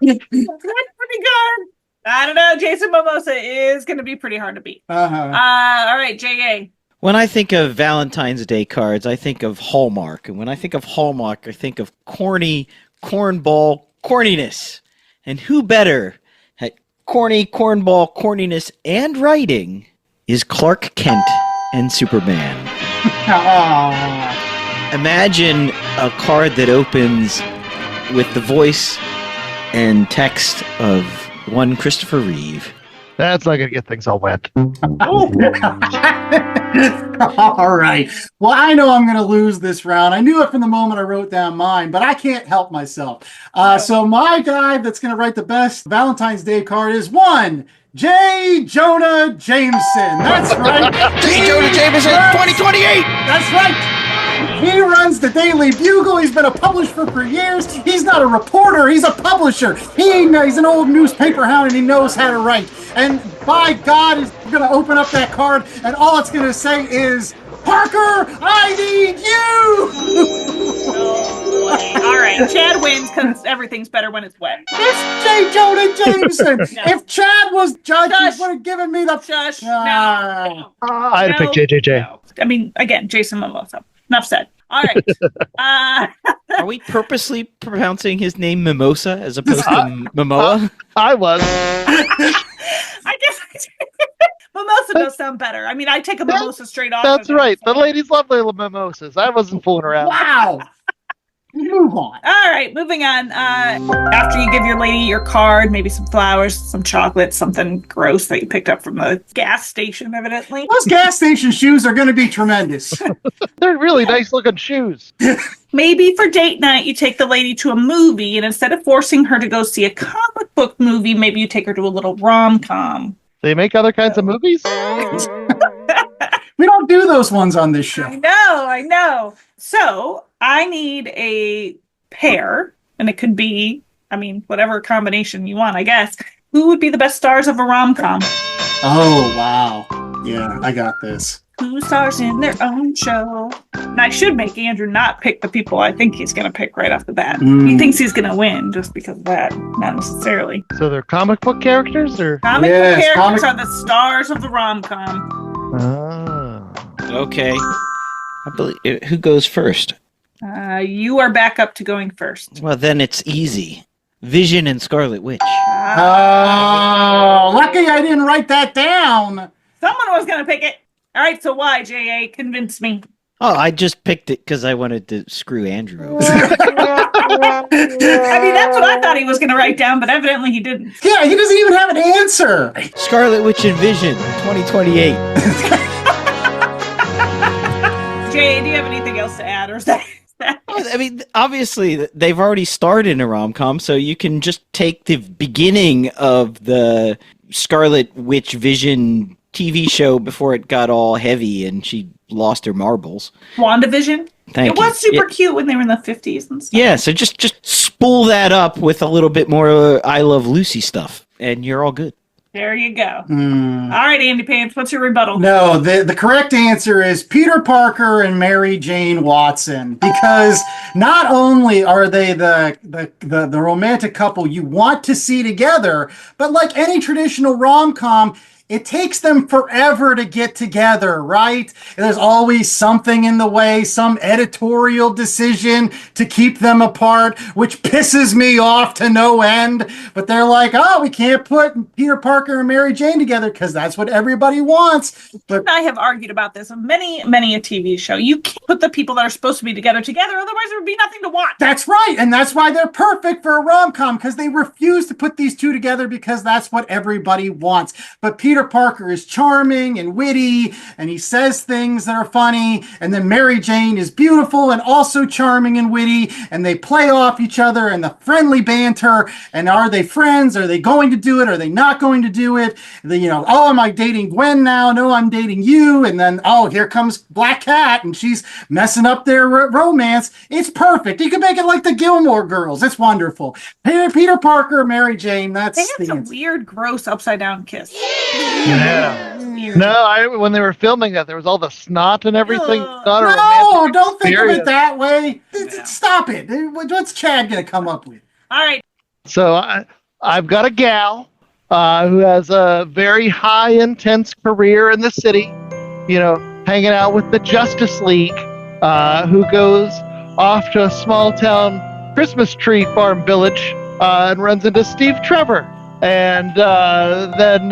Speaker 3: That's pretty good. I don't know. Jason Mimosa is going to be pretty hard to beat.
Speaker 6: Uh-huh.
Speaker 3: All right, J.A.
Speaker 5: When I think of Valentine's Day cards, I think of Hallmark. And when I think of Hallmark, I think of corny, cornball corniness. And who better at corny, cornball corniness and writing is Clark Kent and Superman. Imagine a card that opens with the voice and text of one Christopher Reeve.
Speaker 4: That's not going to get things all wet.
Speaker 6: All right. Well, I know I'm going to lose this round. I knew it from the moment I wrote down mine, but I can't help myself. So my guy that's going to write the best Valentine's Day card is one, J. Jonah Jameson. That's right.
Speaker 5: J. Jonah Jameson, 2028!
Speaker 6: That's right. He runs the Daily Bugle. He's been a publisher for years. He's not a reporter. He's a publisher. He's an old newspaper hound, and he knows how to write. And by God, he's going to open up that card, and all it's going to say is, Parker, I need you!
Speaker 3: All right, Chad wins because everything's better when it's wet.
Speaker 6: It's J. Jonah Jameson.
Speaker 3: No.
Speaker 6: If Chad was judge,
Speaker 3: Shush.
Speaker 6: he would have given me the...
Speaker 3: Shush.
Speaker 6: Ah.
Speaker 4: I'd pick JJJ.
Speaker 3: No. I mean, again, Jason Mimosa. Enough said. All right.
Speaker 5: Are we purposely pronouncing his name Mimosa as opposed to Momoa?
Speaker 4: I was.
Speaker 3: I guess Mimosa does sound better. I mean, I take a mimosa straight off.
Speaker 4: That's
Speaker 3: of it,
Speaker 4: right.
Speaker 3: so-
Speaker 4: The ladies love little mimosas. I wasn't fooling around.
Speaker 6: Wow. Move on.
Speaker 3: All right, moving on. After you give your lady your card, maybe some flowers, some chocolate, something gross that you picked up from the gas station, evidently.
Speaker 6: Those gas station shoes are going to be tremendous.
Speaker 4: They're really nice looking shoes.
Speaker 3: Maybe for date night, you take the lady to a movie, and instead of forcing her to go see a comic book movie, maybe you take her to a little rom-com.
Speaker 4: They make other kinds of movies?
Speaker 6: We don't do those ones on this show.
Speaker 3: I know. So I need a pair, and it could be, whatever combination you want, I guess. Who would be the best stars of a rom-com?
Speaker 6: Oh, wow. Yeah, I got this.
Speaker 3: Who stars in their own show? And I should make Andrew not pick the people I think he's going to pick right off the bat. He thinks he's going to win just because of that, not necessarily.
Speaker 4: So they're comic book characters, or
Speaker 3: Comic book characters are the stars of the rom-com.
Speaker 5: Okay. I believe. Who goes first?
Speaker 3: You are back up to going first.
Speaker 5: Well, then it's easy. Vision and Scarlet Witch.
Speaker 6: Oh, lucky I didn't write that down.
Speaker 3: Someone was going to pick it. All right, so why, J.A.? Convince me.
Speaker 5: Oh, I just picked it because I wanted to screw Andrew over.
Speaker 3: That's what I thought he was going to write down, but evidently he didn't.
Speaker 6: Yeah, he doesn't even have an answer.
Speaker 5: Scarlet Witch and Vision, 2028.
Speaker 3: J.A., do you have anything else to add, or is that...
Speaker 5: Obviously, they've already starred in a rom-com, so you can just take the beginning of the Scarlet Witch Vision TV show before it got all heavy and she lost her marbles.
Speaker 3: WandaVision?
Speaker 5: Thank
Speaker 3: you. It was super cute when they were in the 50s and stuff.
Speaker 5: Yeah, so just spool that up with a little bit more I Love Lucy stuff, and you're all good.
Speaker 3: There you go. All right, Andy Pants, what's your rebuttal?
Speaker 6: No, the correct answer is Peter Parker and Mary Jane Watson, because not only are they the romantic couple you want to see together, but like any traditional rom-com, it takes them forever to get together, right? There's always something in the way, some editorial decision to keep them apart, which pisses me off to no end. But they're like, oh, we can't put Peter Parker and Mary Jane together because that's what everybody wants. But
Speaker 3: I have argued about this on many a TV show. You can't put the people that are supposed to be together, otherwise there would be nothing to watch.
Speaker 6: That's right, and that's why they're perfect for a rom-com, because they refuse to put these two together because that's what everybody wants. But Peter Parker is charming and witty, and he says things that are funny, and then Mary Jane is beautiful and also charming and witty, and they play off each other and the friendly banter, and are they friends? Are they going to do it? Are they not going to do it? Oh, am I dating Gwen now? No, I'm dating you. And then, oh, here comes Black Cat, and she's messing up their romance. It's perfect. You can make it like the Gilmore Girls. It's wonderful. Peter Parker, Mary Jane, that's
Speaker 3: they had some weird, gross, upside-down kiss.
Speaker 4: Yeah. No, when they were filming that, there was all the snot and everything.
Speaker 6: No, don't think of it that way. Stop it. What's Chad going to come up with?
Speaker 3: All right.
Speaker 4: So I've got a gal who has a very high, intense career in the city, hanging out with the Justice League, who goes off to a small town Christmas tree farm village and runs into Steve Trevor. And then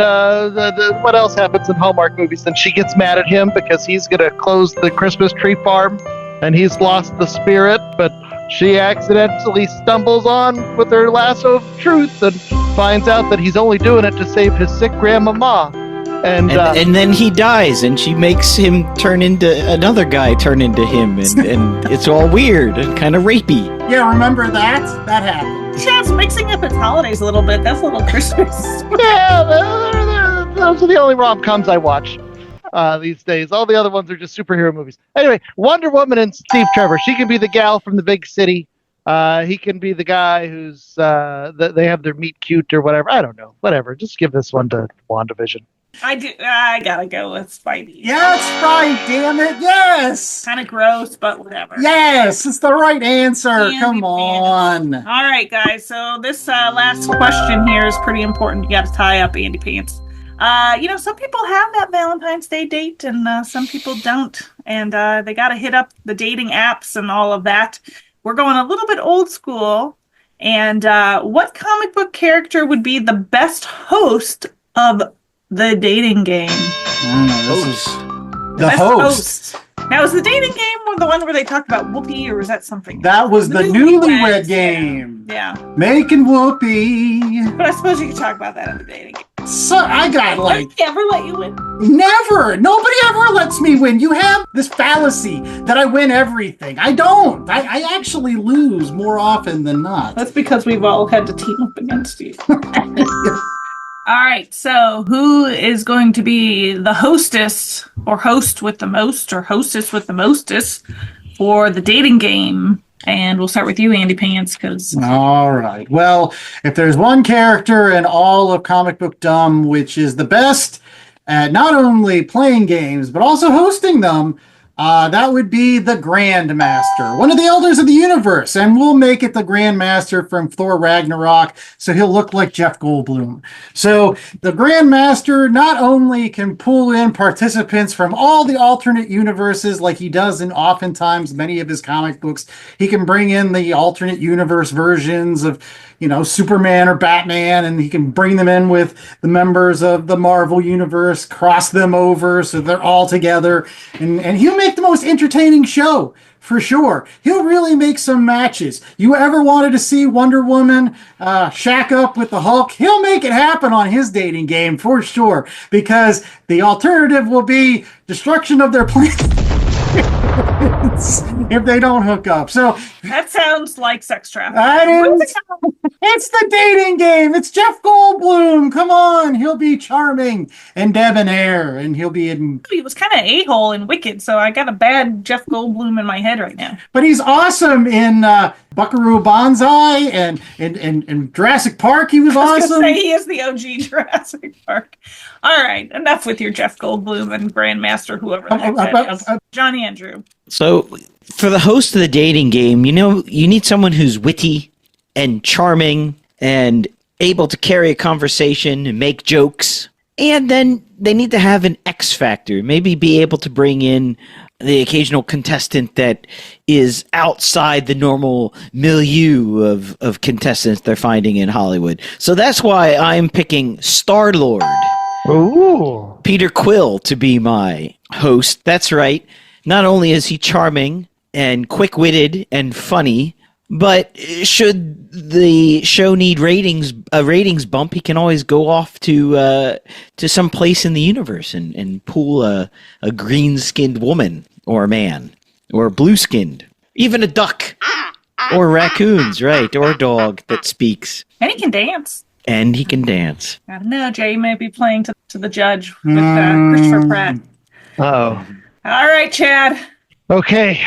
Speaker 4: what else happens in Hallmark movies? Then she gets mad at him because he's going to close the Christmas tree farm and he's lost the spirit, but she accidentally stumbles on with her lasso of truth and finds out that he's only doing it to save his sick grandmama. And
Speaker 5: then he dies, and she makes him turn into another guy, turn into him, and it's all weird and kind of rapey.
Speaker 6: Yeah, remember that? That happened.
Speaker 3: Chad's mixing up his holidays a little bit. That's a little Christmas.
Speaker 4: Yeah, those are the only rom-coms I watch these days. All the other ones are just superhero movies. Anyway, Wonder Woman and Steve Trevor. She can be the gal from the big city. He can be the guy who's they have their meet cute or whatever. I don't know. Whatever. Just give this one to WandaVision.
Speaker 3: I gotta go with Spidey.
Speaker 6: Yeah, that's right, damn it. Yes.
Speaker 3: Kind of gross, but whatever.
Speaker 6: Yes, it's the right answer. Come on.
Speaker 3: All right, guys. So this last question here is pretty important. You got to tie up Andy Pants. Some people have that Valentine's Day date and some people don't. And they got to hit up the dating apps and all of that. We're going a little bit old school. And what comic book character would be the best host of the dating game?
Speaker 6: The host.
Speaker 3: Now, is the dating game the one where they talked about Whoopi, or was that something?
Speaker 6: That was the Newlywed Game.
Speaker 3: Yeah.
Speaker 6: Making Whoopi.
Speaker 3: But I suppose you could talk about that in the dating game.
Speaker 6: So I got like...
Speaker 3: Did ever let you win?
Speaker 6: Never! Nobody ever lets me win. You have this fallacy that I win everything. I don't. I actually lose more often than not.
Speaker 3: That's because we've all had to team up against you. All right, so who is going to be the hostess or host with the most or hostess with the mostest for the dating game? And we'll start with you, Andy Pants, because...
Speaker 6: All right. Well, if there's one character in all of Comic Book Dumb which is the best at not only playing games, but also hosting them, that would be the Grandmaster, one of the Elders of the Universe, and we'll make it the Grandmaster from Thor Ragnarok, so he'll look like Jeff Goldblum. So the Grandmaster not only can pull in participants from all the alternate universes like he does in oftentimes many of his comic books, he can bring in the alternate universe versions of, you know, Superman or Batman, and he can bring them in with the members of the Marvel Universe, cross them over so they're all together, and he'll make the most entertaining show, for sure. He'll really make some matches. You ever wanted to see Wonder Woman shack up with the Hulk? He'll make it happen on his dating game, for sure, because the alternative will be destruction of their planet. If they don't hook up. So
Speaker 3: that sounds like sex trafficking.
Speaker 6: It's the dating game. It's Jeff Goldblum. Come on. He'll be charming and debonair, and he'll be in...
Speaker 3: He was kind of a-hole in Wicked, so I got a bad Jeff Goldblum in my head right now.
Speaker 6: But he's awesome in Buckaroo Banzai and Jurassic Park. He was awesome.
Speaker 3: I was going to say he is the OG Jurassic Park. All right, enough with your Jeff Goldblum and Grandmaster, whoever the heck that is. Johnny Andrew.
Speaker 5: So, for the host of the dating game, you know, you need someone who's witty and charming and able to carry a conversation and make jokes. And then they need to have an X factor, maybe be able to bring in the occasional contestant that is outside the normal milieu of contestants they're finding in Hollywood. So that's why I'm picking Star-Lord.
Speaker 4: Ooh.
Speaker 5: Peter Quill to be my host. That's right. Not only is he charming and quick-witted and funny, but should the show need a ratings bump, he can always go off to some place in the universe and pull a green-skinned woman or a man or blue-skinned, even a duck or raccoons, right, or a dog that speaks.
Speaker 3: And he can dance.
Speaker 5: And he can dance.
Speaker 3: I don't know, Jay may be playing to the judge with Christopher Pratt.
Speaker 4: Uh-oh.
Speaker 3: All right, Chad.
Speaker 4: Okay,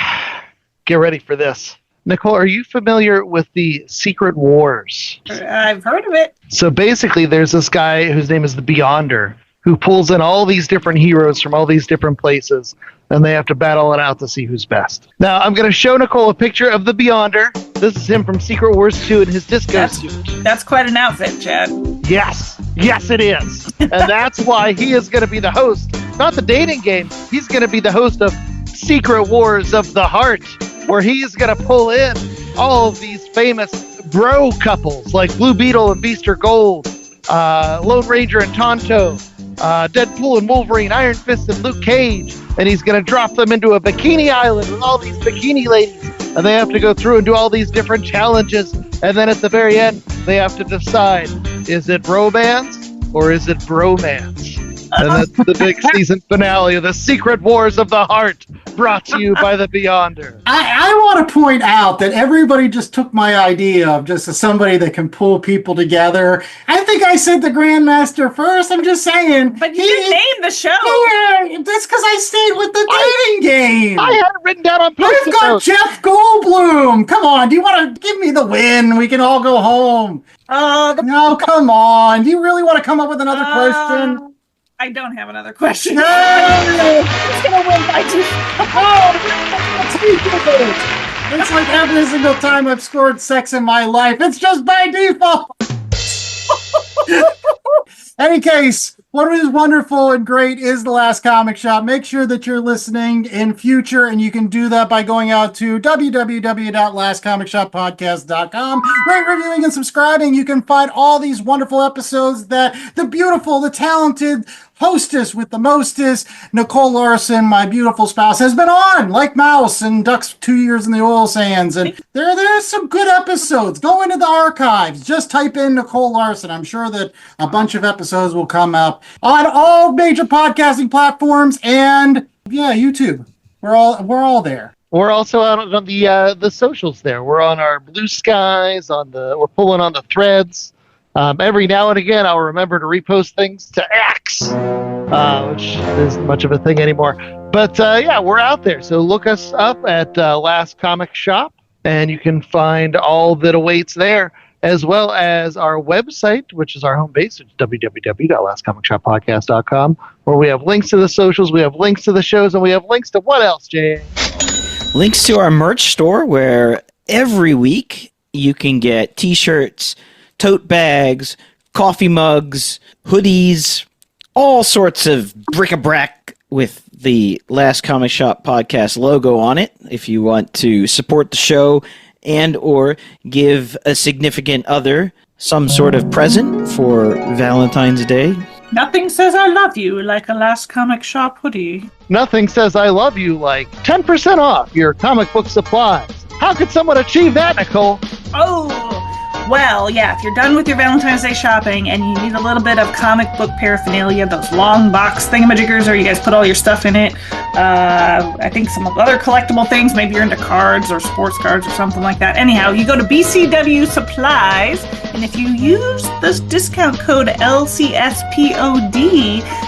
Speaker 4: get ready for this. Nicole, are you familiar with the Secret Wars?
Speaker 3: I've heard of it.
Speaker 4: So basically, there's this guy whose name is the Beyonder, who pulls in all these different heroes from all these different places, and they have to battle it out to see who's best. Now, I'm going to show Nicole a picture of the Beyonder. This is him from Secret Wars 2 in his disco suit.
Speaker 3: That's quite an outfit, Chad.
Speaker 4: Yes. Yes, it is. And that's why he is going to be the host, not the dating game. He's going to be the host of Secret Wars of the Heart, where he's going to pull in all of these famous bro couples like Blue Beetle and Beaster Gold, Lone Ranger and Tonto, Deadpool and Wolverine, Iron Fist and Luke Cage, and he's going to drop them into a bikini island with all these bikini ladies, and they have to go through and do all these different challenges, and then at the very end, they have to decide, is it romance or is it bromance? And that's the big season finale of the Secret Wars of the Heart, brought to you by the Beyonder.
Speaker 6: I want to point out that everybody just took my idea of just somebody that can pull people together. I think I said the Grandmaster first. I'm just saying.
Speaker 3: But you didn't name the show.
Speaker 6: Yeah, that's because I stayed with the dating game.
Speaker 4: I had it written down on post-it
Speaker 6: I've got
Speaker 4: notes.
Speaker 6: Jeff Goldblum. Come on. Do you want to give me the win? We can all go home. No, come on. Do you really want to come up with another question?
Speaker 3: I don't have another question.
Speaker 6: No!
Speaker 3: It's going to win by
Speaker 6: It's like every single time I've scored sex in my life. It's just by default. Any case, what is wonderful and great is The Last Comic Shop. Make sure that you're listening in future, and you can do that by going out to www.lastcomicshoppodcast.com. Rate, reviewing, and subscribing. You can find all these wonderful episodes that the beautiful, the talented, hostess with the mostest, Nicole Larson, my beautiful spouse, has been on like Mouse and Ducks 2 Years in the Oil Sands. And there's some good episodes. Go into the archives. Just type in Nicole Larson. I'm sure that a bunch of episodes will come up on all major podcasting platforms and YouTube. We're all there.
Speaker 4: We're also out on the socials there. We're on our Blue Skies, we're pulling on the threads. Every now and again, I'll remember to repost things to X, which isn't much of a thing anymore. But we're out there. So look us up at Last Comic Shop, and you can find all that awaits there, as well as our website, which is our home base, which is www.lastcomicshoppodcast.com, where we have links to the socials, we have links to the shows, and we have links to what else, Jay?
Speaker 5: Links to our merch store, where every week you can get t-shirts, tote bags, coffee mugs, hoodies, all sorts of bric-a-brac with the Last Comic Shop podcast logo on it. If you want to support the show and or give a significant other some sort of present for Valentine's Day.
Speaker 3: Nothing says I love you like a Last Comic Shop hoodie.
Speaker 4: Nothing says I love you like 10% off your comic book supplies. How could someone achieve that, Nicole?
Speaker 3: Well, yeah, if you're done with your Valentine's Day shopping and you need a little bit of comic book paraphernalia, those long box thingamajiggers where you guys put all your stuff in it, I think some other collectible things, maybe you're into cards or sports cards or something like that. Anyhow, you go to BCW Supplies, and if you use this discount code LCSPOD,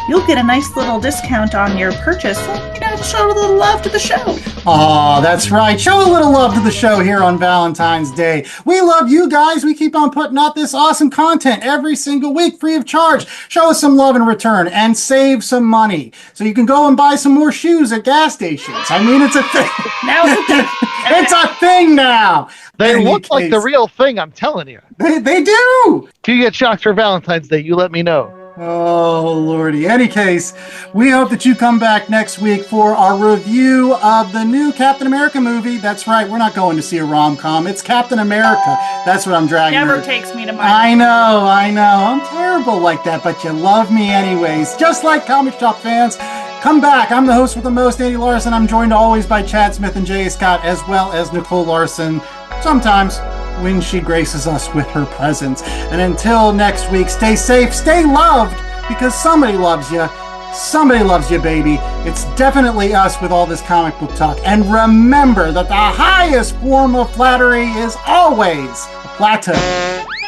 Speaker 3: you'll get a nice little discount on your purchase. So, show a little love to the show.
Speaker 6: Oh, that's right. Show a little love to the show here on Valentine's Day. We love you guys. We keep on putting out this awesome content every single week, free of charge. Show us some love in return and save some money so you can go and buy some more shoes at gas stations. I mean, it's a thing.
Speaker 3: Now it's a thing.
Speaker 6: It's a thing now.
Speaker 4: They look like the real thing, I'm telling you.
Speaker 6: They do.
Speaker 4: If you get shocked for Valentine's Day, you let me know.
Speaker 6: Oh, Lordy. Any case, we hope that you come back next week for our review of the new Captain America movie. That's right. We're not going to see a rom-com. It's Captain America. That's what I'm dragging.
Speaker 3: Never takes me to my...
Speaker 6: I know. I'm terrible like that, but you love me anyways. Just like comic shop fans. Come back. I'm the host with the most, Nate Larson. I'm joined always by Chad Smith and Jay Scott, as well as Nicole Larson. Sometimes when she graces us with her presence. And until next week, stay safe, stay loved, because somebody loves you. Somebody loves you, baby. It's definitely us with all this comic book talk. And remember that the highest form of flattery is always a plateau.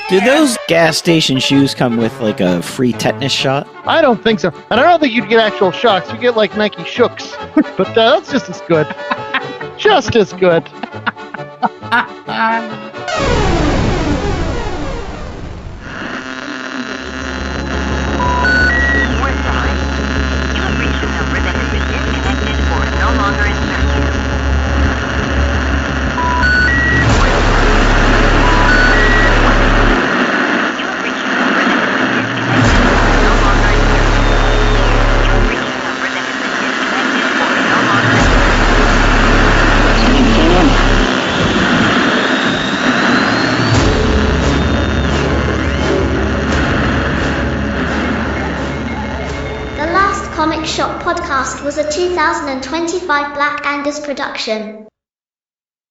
Speaker 5: Do those gas station shoes come with like a free tetanus shot?
Speaker 4: I don't think so. And I don't think you'd get actual shocks. You get like Nike Shooks. But that's just as good. Just as good.
Speaker 11: Comic Shop Podcast was a 2025 Black Angus production.